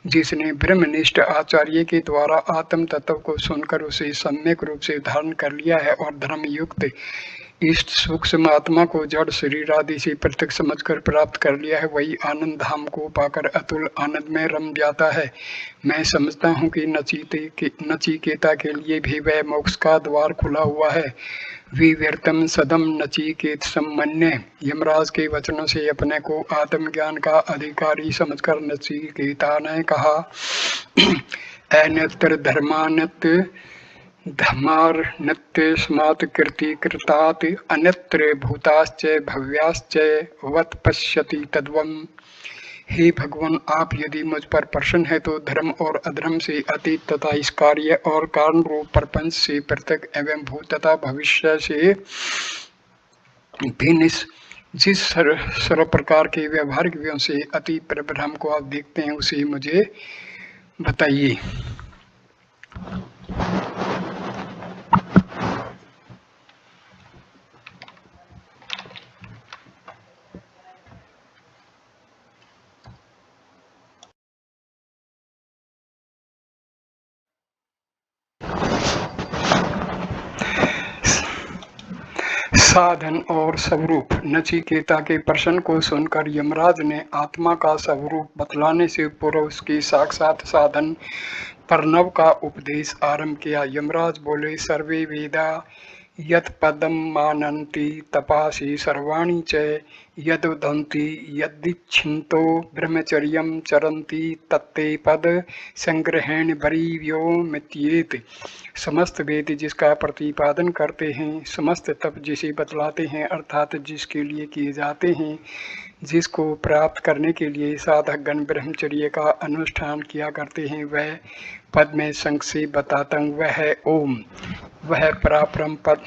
जिसने ब्रह्मनिष्ठ आचार्य के द्वारा आत्म तत्व को सुनकर उसे सम्यक रूप से धारण कर लिया है और धर्म युक्त इस सूक्ष्म आत्मा को जड़ शरीर आदि से पृथक समझकर प्राप्त कर लिया है, वही आनंद धाम को पाकर अतुल आनंद में रम जाता है। मैं समझता हूँ कि नचिकेता के लिए भी वह मोक्ष का द्वार खुला हुआ है। विवर्तम सदम नचिकेत सम्मन्य। यमराज के वचनों से अपने को आत्मज्ञान का अधिकारी समझकर नचिकेता ने कहा, अन्यत्र धर्मान्यत धर्मार नित्य स्मात् कृति कृतात् अन्यत्र भूताश्च भव्याश्च वत् पश्यति तद्वम्। हे भगवान, आप यदि मुझ पर प्रसन्न है तो धर्म और अधर्म से अतीत तथा इस कार्य और कारण रूप प्रपंच से पृथक एवं भूत तथा भविष्य से भिन्न जिस सर्व प्रकार के व्यवहारिक व्ययों से अति परब्रह्म को आप देखते हैं उसे मुझे बताइए। साधन और स्वरूप। नचिकेता के प्रश्न को सुनकर यमराज ने आत्मा का स्वरूप बतलाने से पूर्व उसकी साक्षात साधन प्रणव का उपदेश आरंभ किया। यमराज बोले, सर्वे वेदा यत् पदम मानन्ति तपासि सर्वाणि च यदुदन्ति यदिच्छन्तो ब्रह्मचर्यं चरन्ति तत्ते पद संग्रहेण बरीव्यो मित्येत। समस्त वेद जिसका प्रतिपादन करते हैं, समस्त तप जिसे बतलाते हैं अर्थात जिसके लिए किए जाते हैं, जिसको प्राप्त करने के लिए साधक गण ब्रह्मचर्य का अनुष्ठान किया करते हैं, वह पद में संक्षेप बताता हूँ। वह है ओम, वह परापरम पद,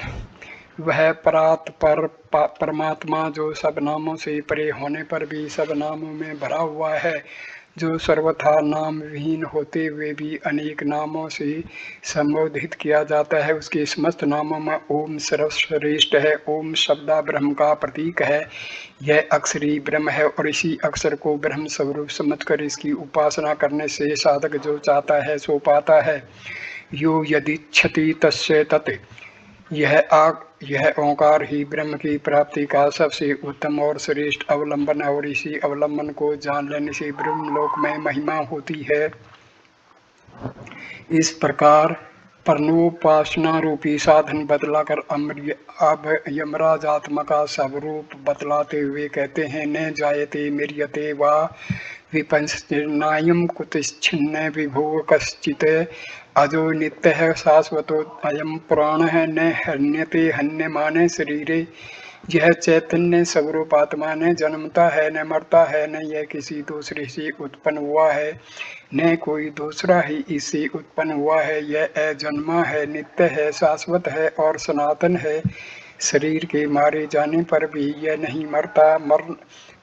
वह परात्पर परमात्मा जो सब नामों से परे होने पर भी सब नामों में भरा हुआ है, जो सर्वथा नाम विहीन होते हुए भी अनेक नामों से संबोधित किया जाता है। उसके समस्त नामों में ओम सर्वश्रेष्ठ है। ओम शब्दा ब्रह्म का प्रतीक है। यह अक्षरी ब्रह्म है और इसी अक्षर को ब्रह्म स्वरूप समझकर इसकी उपासना करने से साधक जो चाहता है सो पाता है। यो यदिच्छति तस्य तत्, यह ओंकार ही ब्रह्म की प्राप्ति का सबसे उत्तम और श्रेष्ठ अवलंबन है और इसी अवलंबन को जान लेने से ब्रह्म लोक में महिमा होती है। इस प्रकार प्रणवोपासना रूपी साधन बतलाकर अब यमराज आत्मा का स्वरूप बतलाते हुए कहते हैं, न जायते म्रियते वा विपश्चिन्नायं कुतश्चिन्न विभो कश्चित् अजो नित्यः शाश्वतो अयं पुराणः न हन्यते हन्यमाने शरीरे। यह चैतन्य स्वरूप आत्मा न जन्मता है, न मरता है, न यह किसी दूसरे से उत्पन्न हुआ है, न कोई दूसरा ही इससे उत्पन्न हुआ है। यह अजन्मा है, नित्य है, शाश्वत है और सनातन है। शरीर के मारे जाने पर भी यह नहीं मरता।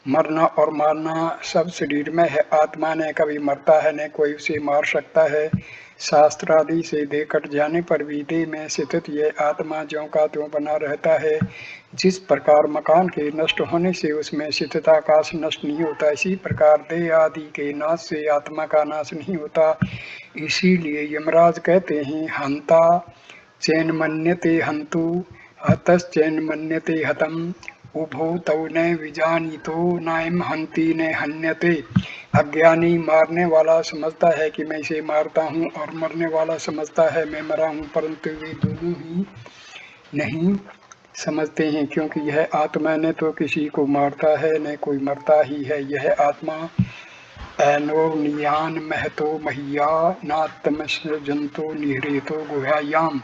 मरना और मारना सब शरीर में है। आत्मा न कभी मरता है, न कोई उसे मार सकता है। शास्त्र आदि से देह कट जाने पर भी देह में स्थित यह आत्मा ज्यों का त्यों बना रहता है। जिस प्रकार मकान के नष्ट होने से उसमें स्थित आकाश नष्ट नहीं होता, इसी प्रकार देह आदि के नाश से आत्मा का नाश नहीं होता। इसीलिए यमराज कहते हैं, हंता चैन मन्यते हंतु हतश्चैन मन्यते हतम उभौ तौ न विजानीतो नायम हंति न हन्यते। अज्ञानी मारने वाला समझता है कि मैं इसे मारता हूँ और मरने वाला समझता है मैं मरा हूँ, परंतु वे दोनों ही नहीं समझते हैं, क्योंकि यह आत्मा न तो किसी को मारता है न कोई मरता ही है। यह आत्मा अनोनियान महतो महिया नात्मजंतो निहृतो गुहायाम,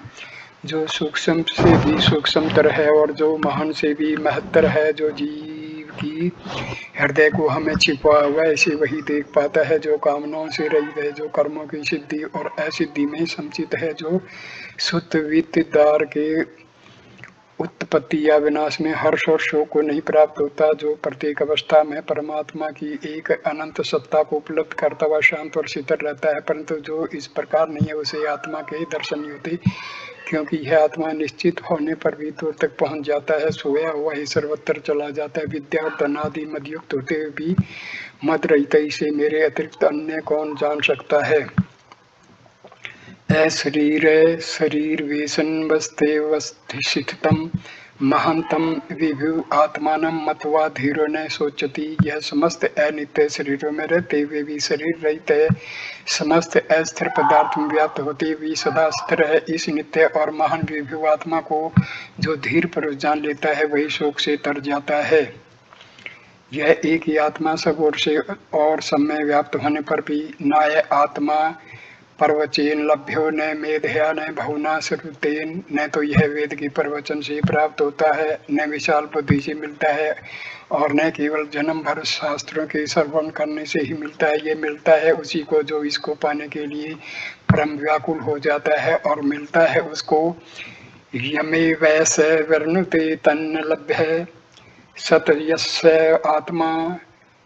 जो सूक्ष्म से भी सूक्ष्मतर है और जो महान से भी महत्तर है, जो जीव की हृदय को हमें छिपा हुआ ऐसे वही देख पाता है, जो कामनाओं से रहित है, जो कर्मों की सिद्धि और असिद्धि में संचित है, जो शुद्ध विद्यार के उत्पत्ति या विनाश में हर्ष और शोक को नहीं प्राप्त होता, जो प्रत्येक अवस्था में परमात्मा की एक अनंत सत्ता को उपलब्ध करता हुआ शांत और शीतल रहता है, परंतु जो इस प्रकार नहीं है उसे आत्मा के दर्शन नहीं होते, क्योंकि यह आत्मा निश्चित होने पर भी दूर तक पहुंच जाता है, सोया हुआ ही सर्वत्र चला जाता है। विद्या और धन आदि मदयुक्त होते हुए भी मद रहित इसे मेरे अतिरिक्त अन्य कौन जान सकता है। अशरीर शरीर वेशन वस्ते वस्थितम महांतम विभु आत्मानं मत्वा धीरो न सोचती। यह समस्त अनित्य शरीरों में रहते हुए भी शरीर रहित है, समस्त अस्थिर पदार्थ में व्याप्त होते हुए सदा स्थिर है। इस नित्य और महान विभु आत्मा को जो धीर पुरुष जान लेता है वही शोक से तर जाता है। यह एक ही आत्मा सब ओर से और सब में व्याप्त होने पर भी नाय आत्मा प्रवचन लभ्यो न मेधया न भवना श्रुतेन, न तो यह वेद के प्रवचन से प्राप्त होता है, न विशाल बुद्धि से मिलता है और न केवल जन्म भर शास्त्रों के श्रवण करने से ही मिलता है। ये मिलता है उसी को जो इसको पाने के लिए परम व्याकुल हो जाता है, और मिलता है उसको यमे वैसे वर्णुते तन्न लभ्य सतयस्य आत्मा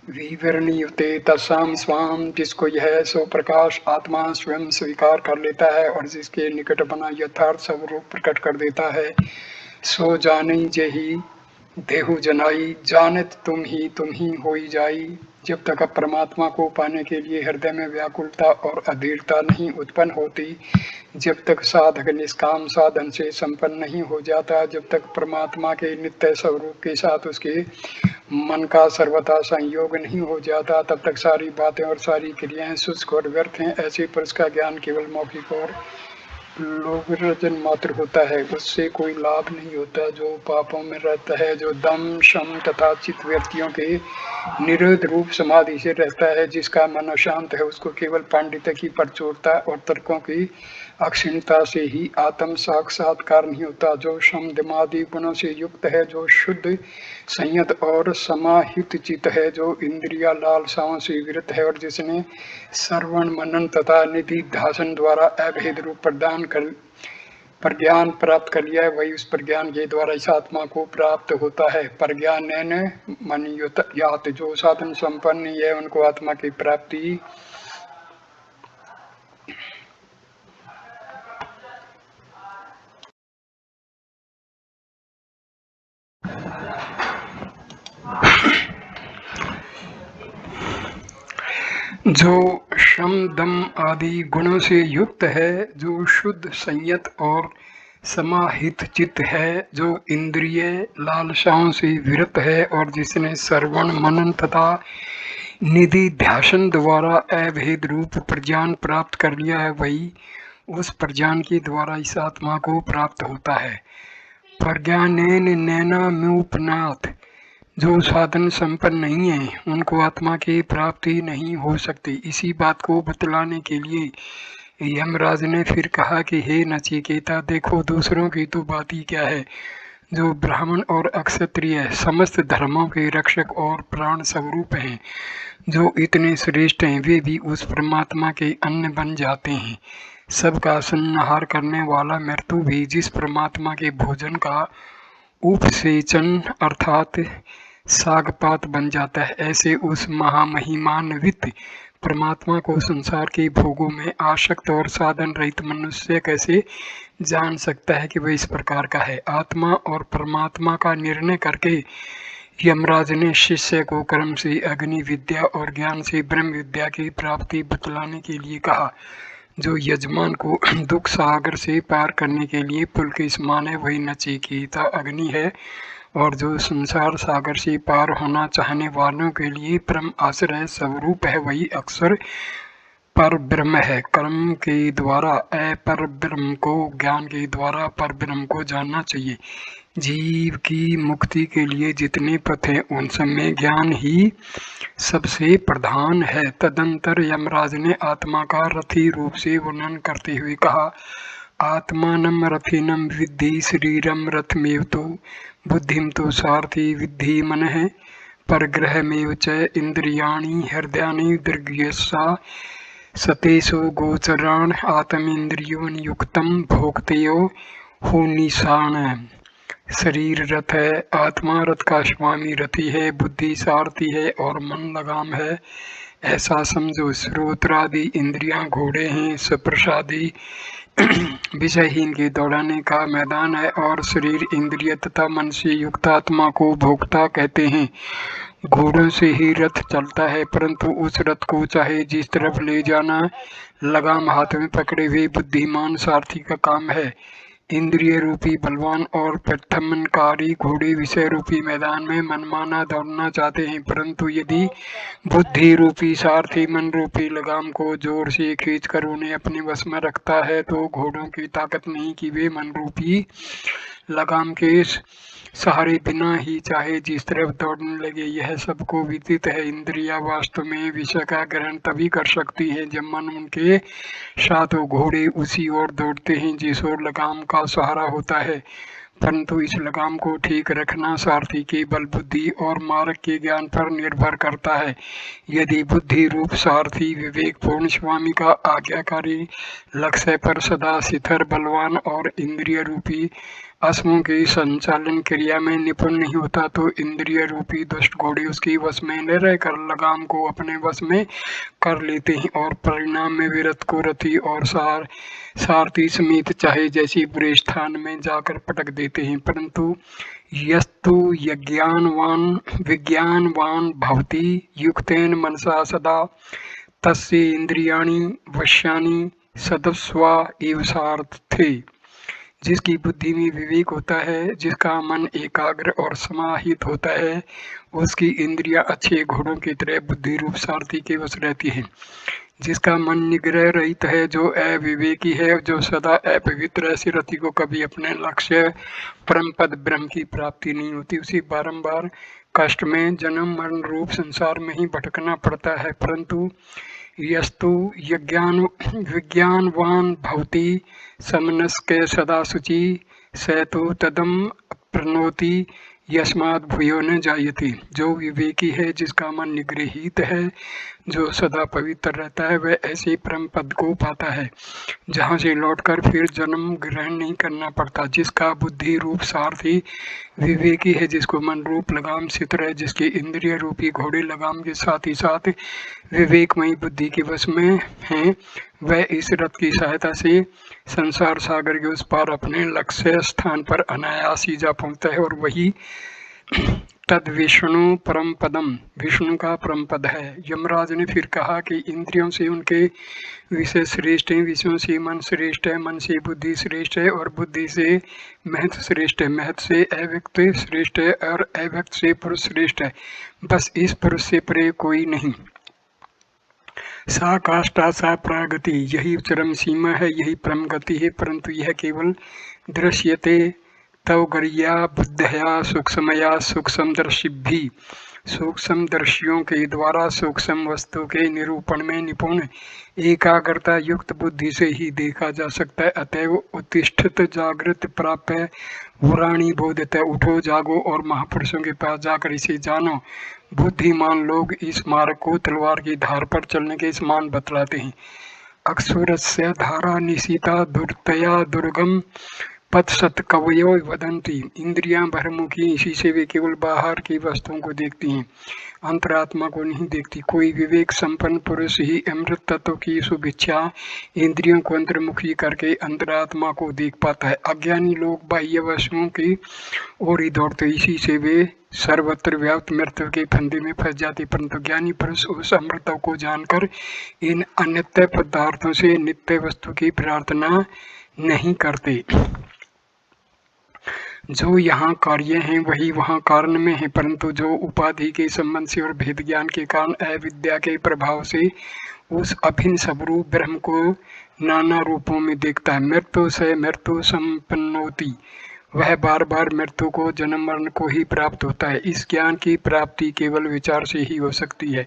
विवरणीयते तत्साम स्वाम, जिसको यह सो प्रकाश आत्मा स्वयं स्वीकार कर लेता है और जिसके निकट बना यथार्थ स्वरूप प्रकट कर देता है। सो जाने जही देहु जनाई जानत तुम ही होई जाई। जब तक परमात्मा को पाने के लिए हृदय में व्याकुलता और अधीरता नहीं उत्पन्न होती, जब तक साधक निष्काम साधन से संपन्न नहीं हो जाता, जब तक परमात्मा के नित्य स्वरूप के साथ उसके मन का सर्वथा संयोग नहीं हो जाता, तब तक सारी बातें और सारी क्रियाएं शुष्क और व्यर्थ हैं। ऐसे पुरुष का ज्ञान केवल मौखिक और लोकरंजन मात्र होता है, उससे कोई लाभ नहीं होता। जो पापों में रहता है, जो दम शम तथा चित्त व्यक्तियों के निरोध रूप समाधि से रहता है, जिसका मन अशांत है, उसको केवल पांडित्य की प्रचुरता और तर्कों की अक्षीणता से ही आत्म साक्षात्कार नहीं होता। जो शम दमादि गुणों से युक्त है, जो शुद्ध संयत और समाहित चित्त है, जो इंद्रिया लालसाओं से विरत है और जिसने श्रवण मनन तथा निधि ध्यान द्वारा अभेद रूप प्रज्ञान प्राप्त कर लिया है, वही उस प्रज्ञान के द्वारा इस आत्मा को प्राप्त होता है। प्रज्ञान मन यात, जो साधन संपन्न है उनको आत्मा की प्राप्ति जो शम दम आदि गुणों से युक्त है, जो शुद्ध संयत और समाहित चित्त है, जो इंद्रिय लालसाओं से विरत है और जिसने श्रवण मनन तथा निधि ध्यान द्वारा अभेद रूप प्रज्ञान प्राप्त कर लिया है, वही उस प्रज्ञान के द्वारा इस आत्मा को प्राप्त होता है। प्रज्ञानेन नैनाम्युपनाथ, जो साधन संपन्न नहीं है उनको आत्मा की प्राप्ति नहीं हो सकती। इसी बात को बतलाने के लिए यमराज ने फिर कहा कि हे नचिकेता, देखो दूसरों की तो बात ही क्या है। जो ब्राह्मण और अक्षत्रिय समस्त धर्मों के रक्षक और प्राण स्वरूप हैं, जो इतने श्रेष्ठ हैं, वे भी उस परमात्मा के अन्न बन जाते हैं। सबका संहार करने वाला मृत्यु भी जिस परमात्मा के भोजन का उपसेचन अर्थात सागपात बन जाता है, ऐसे उस महामहिमान्वित परमात्मा को संसार के भोगों में आसक्त और साधन रहित मनुष्य कैसे जान सकता है कि वह इस प्रकार का है। आत्मा और परमात्मा का निर्णय करके यमराज ने शिष्य को कर्म से अग्नि विद्या और ज्ञान से ब्रह्म विद्या की प्राप्ति बतलाने के लिए कहा। जो यजमान को दुख सागर से पार करने के लिए पुलक समान है, वही नचिकेता अग्नि है, और जो संसार सागर से पार होना चाहने वालों के लिए परम आश्रय स्वरूप है, वही अक्षर पर ब्रह्म है। कर्म के द्वारा अपर ब्रह्म को, ज्ञान के द्वारा पर ब्रह्म को जानना चाहिए। जीव की मुक्ति के लिए जितने पथ हैं उन सब में ज्ञान ही सबसे प्रधान है। तदंतर यमराज ने आत्मा का रथी रूप से वर्णन करते हुए कहा, आत्मानम रथिनम विद्धि शरीरम रथमेव तो बुद्धिम तो सारथी विद्धि मन है परग्रहमेव च इंद्रियाणि हृदयानि दीर्घयसा सतेषु गोचराण आत्मेन्द्रियों युक्तम भोक्तयो हो निशान। शरीर रथ है, आत्मा रथ का स्वामी रथी है, बुद्धि सारथी है और मन लगाम है, ऐसा समझो। श्रोत्रादि इंद्रियां घोड़े हैं, स्पर्शादि विषयहीन के दौड़ाने का मैदान है और शरीर इंद्रिय तथा मन से युक्त आत्मा को भोक्ता कहते हैं। घोड़ों से ही रथ चलता है, परंतु उस रथ को चाहे जिस तरफ ले जाना लगाम हाथ में पकड़े हुए बुद्धिमान सारथी का काम है। इंद्रिय रूपी बलवान और प्रथमनकारी घोड़े विषय रूपी मैदान में मनमाना दौड़ना चाहते हैं, परंतु यदि बुद्धि रूपी सारथी मन रूपी लगाम को जोर से खींचकर उन्हें अपने वश में रखता है, तो घोड़ों की ताकत नहीं कि वे मन रूपी लगाम के सहारे बिना ही चाहे जिस तरफ दौड़ने लगे। यह सबको विदित है। इंद्रिया वास्तव में विषय का ग्रहण तभी कर सकती है जब मन उनके साथ हो। घोड़े उसी ओर दौड़ते हैं जिस ओर लगाम का सहारा होता है, परंतु इस लगाम को ठीक रखना सारथी के बल बुद्धि और मार्ग के ज्ञान पर निर्भर करता है। यदि बुद्धि रूप सारथी विवेकपूर्ण स्वामी का आज्ञाकारी लक्ष्य पर सदा स्थिर बलवान और इंद्रिय रूपी अश्वों की संचालन क्रिया में निपुण नहीं होता तो इंद्रिय रूपी दुष्ट घोड़े उसकी वश में न रहकर लगाम को अपने वश में कर लेते हैं और परिणाम में वे रथ को रथी और सारथी समेत चाहे जैसी बुरे स्थान में जाकर पटक देते हैं। परंतु यस्तु विज्ञानवान भवति युक्तेन मनसा सदा तस्य इंद्रियाणि वश्यानि सदस्वा एव सारथे। जिसकी बुद्धि में विवेक होता है, जिसका मन एकाग्र और समाहित होता है, उसकी इंद्रियां अच्छे घोड़ों की तरह बुद्धि रूप सारथी के वश रहती हैं। जिसका मन निग्रह रहित है, जो अविवेकी है, जो सदा अपवित्र, ऐसे रथी को कभी अपने लक्ष्य परम पद ब्रह्म की प्राप्ति नहीं होती। उसे बारंबार कष्ट में जन्म मरण रूप संसार में ही भटकना पड़ता है। परंतु यस्तु विज्ञानवान भवति समनस्के सदा शुचि स तो तदम प्रणोति यस्मात् भूयो न जायते। जो विवेकी है, जिसका मन निगृहित है, जो सदा पवित्र रहता है, वह ऐसे परम पद को पाता है जहाँ से लौटकर फिर जन्म ग्रहण नहीं करना पड़ता। जिसका बुद्धि रूप सारथी विवेकी है, जिसको मन रूप लगाम स्थिर है, जिसके इंद्रिय रूपी घोड़े लगाम के साथ ही साथ विवेकमयी बुद्धि के वश में है, वह इस रथ की सहायता से संसार सागर के उस पार अपने लक्ष्य स्थान पर अनायास ही जा पहुंचता है और वही तद विष्णु परम पदम, विष्णु का परम पद है। यमराज ने फिर कहा कि इंद्रियों से उनके विषय श्रेष्ठ हैं, विषयों से मन श्रेष्ठ है, मन से बुद्धि श्रेष्ठ है और बुद्धि से महत श्रेष्ठ है, महत से अव्यक्त श्रेष्ठ है और अव्यक्त से पुरुष श्रेष्ठ है। बस इस पुरुष से परे कोई नहीं। सा काष्ठा सा प्रागति, यही चरम सीमा है, यही परम गति है। परंतु यह केवल दृश्यते तव गरिया बुद्धया सूक्ष्मया सूक्ष्मदर्शिभि, सूक्ष्मदर्शियों के द्वारा सूक्ष्म वस्तु के निरूपण में निपुण एकाग्रता युक्त बुद्धि से ही देखा जा सकता है। अतएव उत्तिष्ठित जागृत प्राप्य पुराणी बोधत, उठो जागो और महापुरुषों के पास जाकर इसे जानो। बुद्धिमान लोग इस मार्ग को तलवार की धार पर चलने के समान बतलाते हैं। अक्षुरस्य धारा निशिता दुर्तया दुर्गम पथ सत कवयो वदंती। इंद्रियां बहिर्मुखी, इसी से वे केवल बाहर की वस्तुओं को देखती हैं, अंतरात्मा को नहीं देखती। कोई विवेक संपन्न पुरुष ही अमृत तत्व की शुभेच्छा इंद्रियों को अंतर्मुखी करके अंतरात्मा को देख पाता है। अज्ञानी लोग बाह्य वस्तुओं की ओर ही दौड़ते, इसी से वे सर्वत्र व्याप्त मृत्यु के फंदे में फंस जाते। परंतु ज्ञानी पुरुष उस अमृत को जानकर इन अनित्य पदार्थों से नित्य वस्तु की प्रार्थना नहीं करते। जो यहाँ कार्य हैं वही वहाँ कारण में है, परंतु जो उपाधि के संबंध से और भेद ज्ञान के कारण अविद्या के प्रभाव से उस अभिन्न स्वरूप ब्रह्म को नाना रूपों में देखता है। मृत्यु से मृत्यु संपन्नोति, वह बार बार मृत्यु को जन्म मरण को ही प्राप्त होता है। इस ज्ञान की प्राप्ति केवल विचार से ही हो सकती है,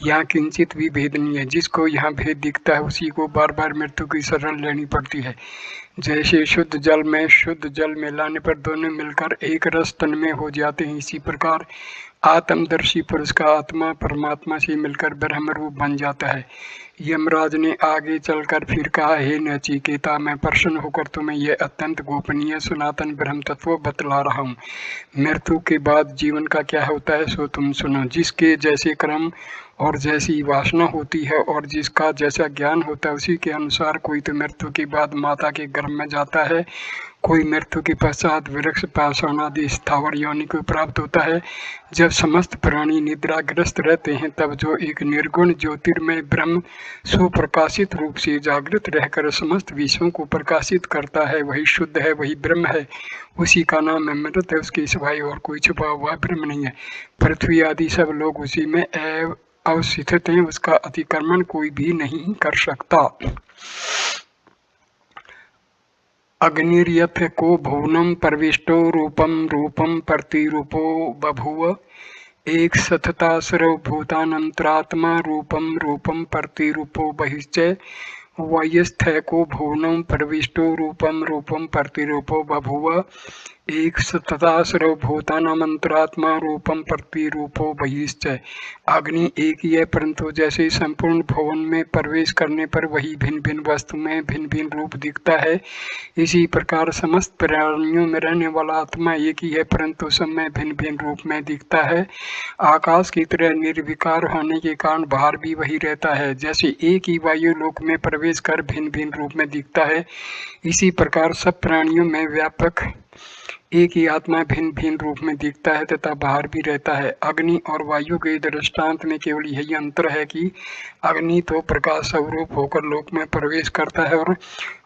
यहाँ किंचित भी भेद नहीं है। जिसको यहाँ भेद दिखता है उसी को बार बार मृत्यु की शरण लेनी पड़ती है। जैसे शुद्ध जल में लाने पर दोनों मिलकर एक रस तन में हो जाते हैं, इसी प्रकार आत्मदर्शी पुरुष का आत्मा परमात्मा से मिलकर ब्रह्म रूप बन जाता है। यमराज ने आगे चलकर फिर कहा, हे नचिकेता, मैं प्रसन्न होकर तुम्हें यह अत्यंत गोपनीय सनातन ब्रह्म तत्व बतला रहा हूँ। मृत्यु के बाद जीवन का क्या होता है सो तुम सुनो। जिसके जैसे कर्म और जैसी वासना होती है और जिसका जैसा ज्ञान होता है उसी के अनुसार कोई तो मृत्यु के बाद माता के गर्भ में जाता है, कोई मृत्यु के पश्चात वृक्ष पाषाण आदि स्थावर योनि को प्राप्त होता है। जब समस्त प्राणी निद्राग्रस्त रहते हैं तब जो एक निर्गुण ज्योतिर्मय ब्रह्म सुप्रकाशित रूप से जागृत रहकर समस्त विषयों को प्रकाशित करता है, वही शुद्ध है, वही ब्रह्म है, उसी का नाम अमृत है। उसके सिवाय और कोई छुपा हुआ ब्रह्म नहीं है। पृथ्वी आदि सब लोग उसी में अवस्थित हैं, उसका अतिक्रमण कोई भी नहीं कर सकता। अग्निर्यथ को भुवनम प्रविष्टो रूपम प्रतिरूपो बभूव, एक सतता सर्वभूतानंतरात्मा रूपम प्रतिरूपो बहिश्च, वायुस्थ को भुवनम प्रविष्टो रूपम प्रतिरूपो बभूव, एक सतता सर्वभूतानामंतरात्मा रूपम प्रतिरूपो बहिश्च। अग्नि एक ही है, परंतु जैसे संपूर्ण भवन में प्रवेश करने पर वही भिन्न भिन्न वस्तु में भिन्न भिन्न रूप दिखता है, इसी प्रकार समस्त प्राणियों में रहने वाला आत्मा एक ही है, परंतु सब में भिन्न भिन्न रूप में दिखता है। आकाश की तरह निर्विकार होने के कारण बाहर भी वही रहता है। जैसे एक ही वायु लोक में प्रवेश कर भिन्न भिन्न रूप में दिखता है, इसी प्रकार सब प्राणियों में व्यापक एक ही आत्मा भिन्न भिन्न रूप में दिखता है तथा बाहर भी रहता है। अग्नि और वायु के दृष्टांत में केवल यही अंतर है कि अग्नि तो प्रकाश स्वरूप होकर लोक में प्रवेश करता है और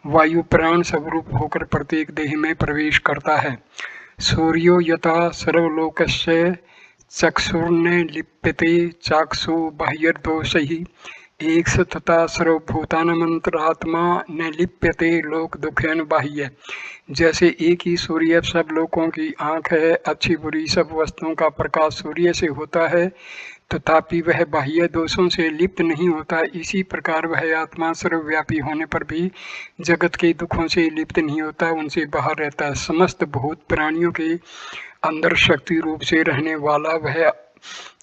वायु प्राण स्वरूप होकर प्रत्येक देह में प्रवेश करता है। सूर्यो यथा सर्वलोकस्य चक्षुर्न लिप्यते चाक्षु बाह्यर्दोषैः एक तथा सर्वभूतानामंतरात्मा न लिप्यते लोक दुखेन बाह्य। जैसे एक ही सूर्य सब लोकों की आंख है, अच्छी बुरी सब वस्तुओं का प्रकाश सूर्य से होता है, तथापि वह बाह्य दोषों से लिप्त नहीं होता। इसी प्रकार वह आत्मा सर्वव्यापी होने पर भी जगत के दुखों से लिप्त नहीं होता, उनसे बाहर रहता है। समस्त भूत प्राणियों के अंदर शक्ति रूप से रहने वाला वह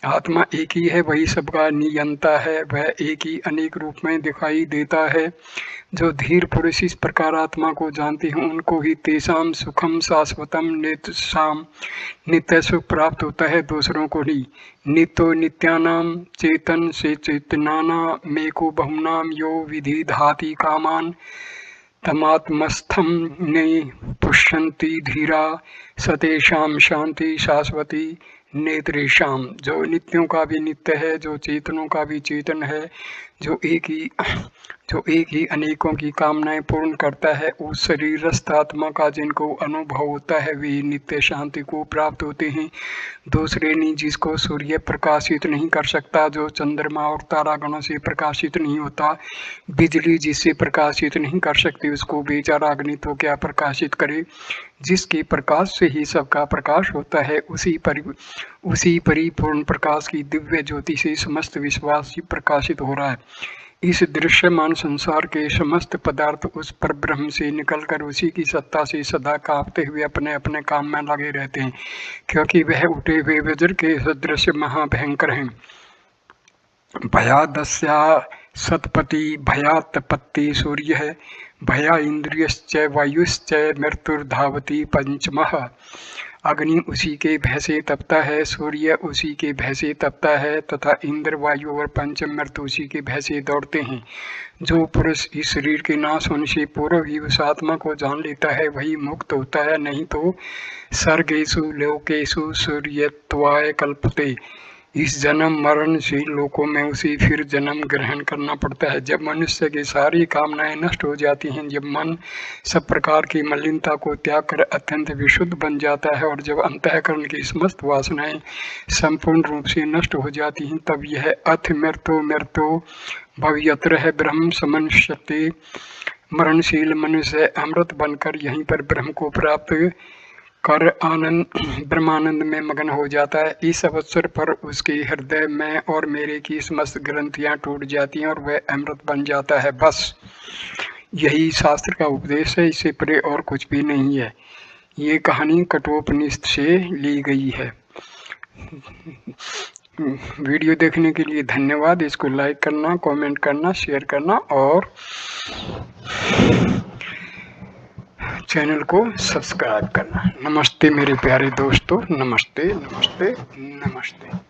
आत्मा एक ही है, वही सबका नियंता है। वह एक ही अनेक रूप में दिखाई देता है। जो धीर पुरुष इस प्रकार आत्मा को जानते हैं, उनको ही तेषाम सुखम शाश्वतम नित्यसाम नित्य सुख प्राप्त होता है, दूसरों को नहीं। नित्यो नित्यानाम चेतन से चेतनाना मेको बहुनाम यो विधि धाति कामान तमात्मस्थम ने पुष्यन्ति धीरा सतेषाम शांति शाश्वती नेत्रेशाम। जो नित्यों का भी नित्य है, जो चेतनों का भी चेतन है, जो एक ही अनेकों की कामनाएं पूर्ण करता है, उस शरीरस्थ आत्मा का जिनको अनुभव होता है वे नित्य शांति को प्राप्त होते हैं। दूसरे नहीं, जिसको सूर्य प्रकाशित नहीं कर सकता, जो चंद्रमा और तारागणों से प्रकाशित नहीं होता, बिजली जिससे प्रकाशित नहीं कर सकती, उसको बेचारा अग्नि तो क्या प्रकाशित करे। जिसके प्रकाश से ही सबका प्रकाश होता है, उसी परिपूर्ण प्रकाश की दिव्य ज्योति से समस्त विश्वास ही प्रकाशित हो रहा है। इस दृश्यमान संसार के समस्त पदार्थ उस पर ब्रह्म से निकलकर उसी की सत्ता से सदा कांपते हुए अपने अपने काम में लगे रहते हैं, क्योंकि वह उठे हुए वज्र के सदृश महाभयंकर हैं। भयादस्या सतपति भयातपत्ति सूर्य है, भया इंद्रियश्च वायुश्च मृत्युर्धावती पंचमः। अग्नि उसी के भय से तपता है, सूर्य उसी के भय से तपता है तथा इंद्र वायु और पंचम मृत्यु उसी के भय से दौड़ते हैं। जो पुरुष इस शरीर के नाश होने से पूर्व ही उस आत्मा को जान लेता है वही मुक्त होता है, नहीं तो सर्गेषु लोकेषु सूर्यत्वाय कल्पते। इस जन्म मरणशील लोकों में उसे फिर जन्म ग्रहण करना पड़ता है। जब मनुष्य की सारी कामनाएं नष्ट हो जाती हैं, जब मन सब प्रकार की मलिनता को त्याग कर अत्यंत विशुद्ध बन जाता है और जब अंतःकरण की समस्त वासनाएं संपूर्ण रूप से नष्ट हो जाती हैं, तब यह अथ मृत्यु भव्यत्र है ब्रह्म समनुष्यते। मरणशील मनुष्य अमृत बनकर यहीं पर ब्रह्म को प्राप्त कर ब्रह्मानंद में मगन हो जाता है। इस अवसर पर उसके हृदय में और मेरे की समस्त ग्रंथियां टूट जाती हैं और वह अमृत बन जाता है। बस यही शास्त्र का उपदेश है, इससे परे और कुछ भी नहीं है। ये कहानी कठोपनिषद से ली गई है। वीडियो देखने के लिए धन्यवाद। इसको लाइक करना, कमेंट करना, शेयर करना और चैनल को सब्सक्राइब करना। नमस्ते मेरे प्यारे दोस्तों, नमस्ते नमस्ते नमस्ते।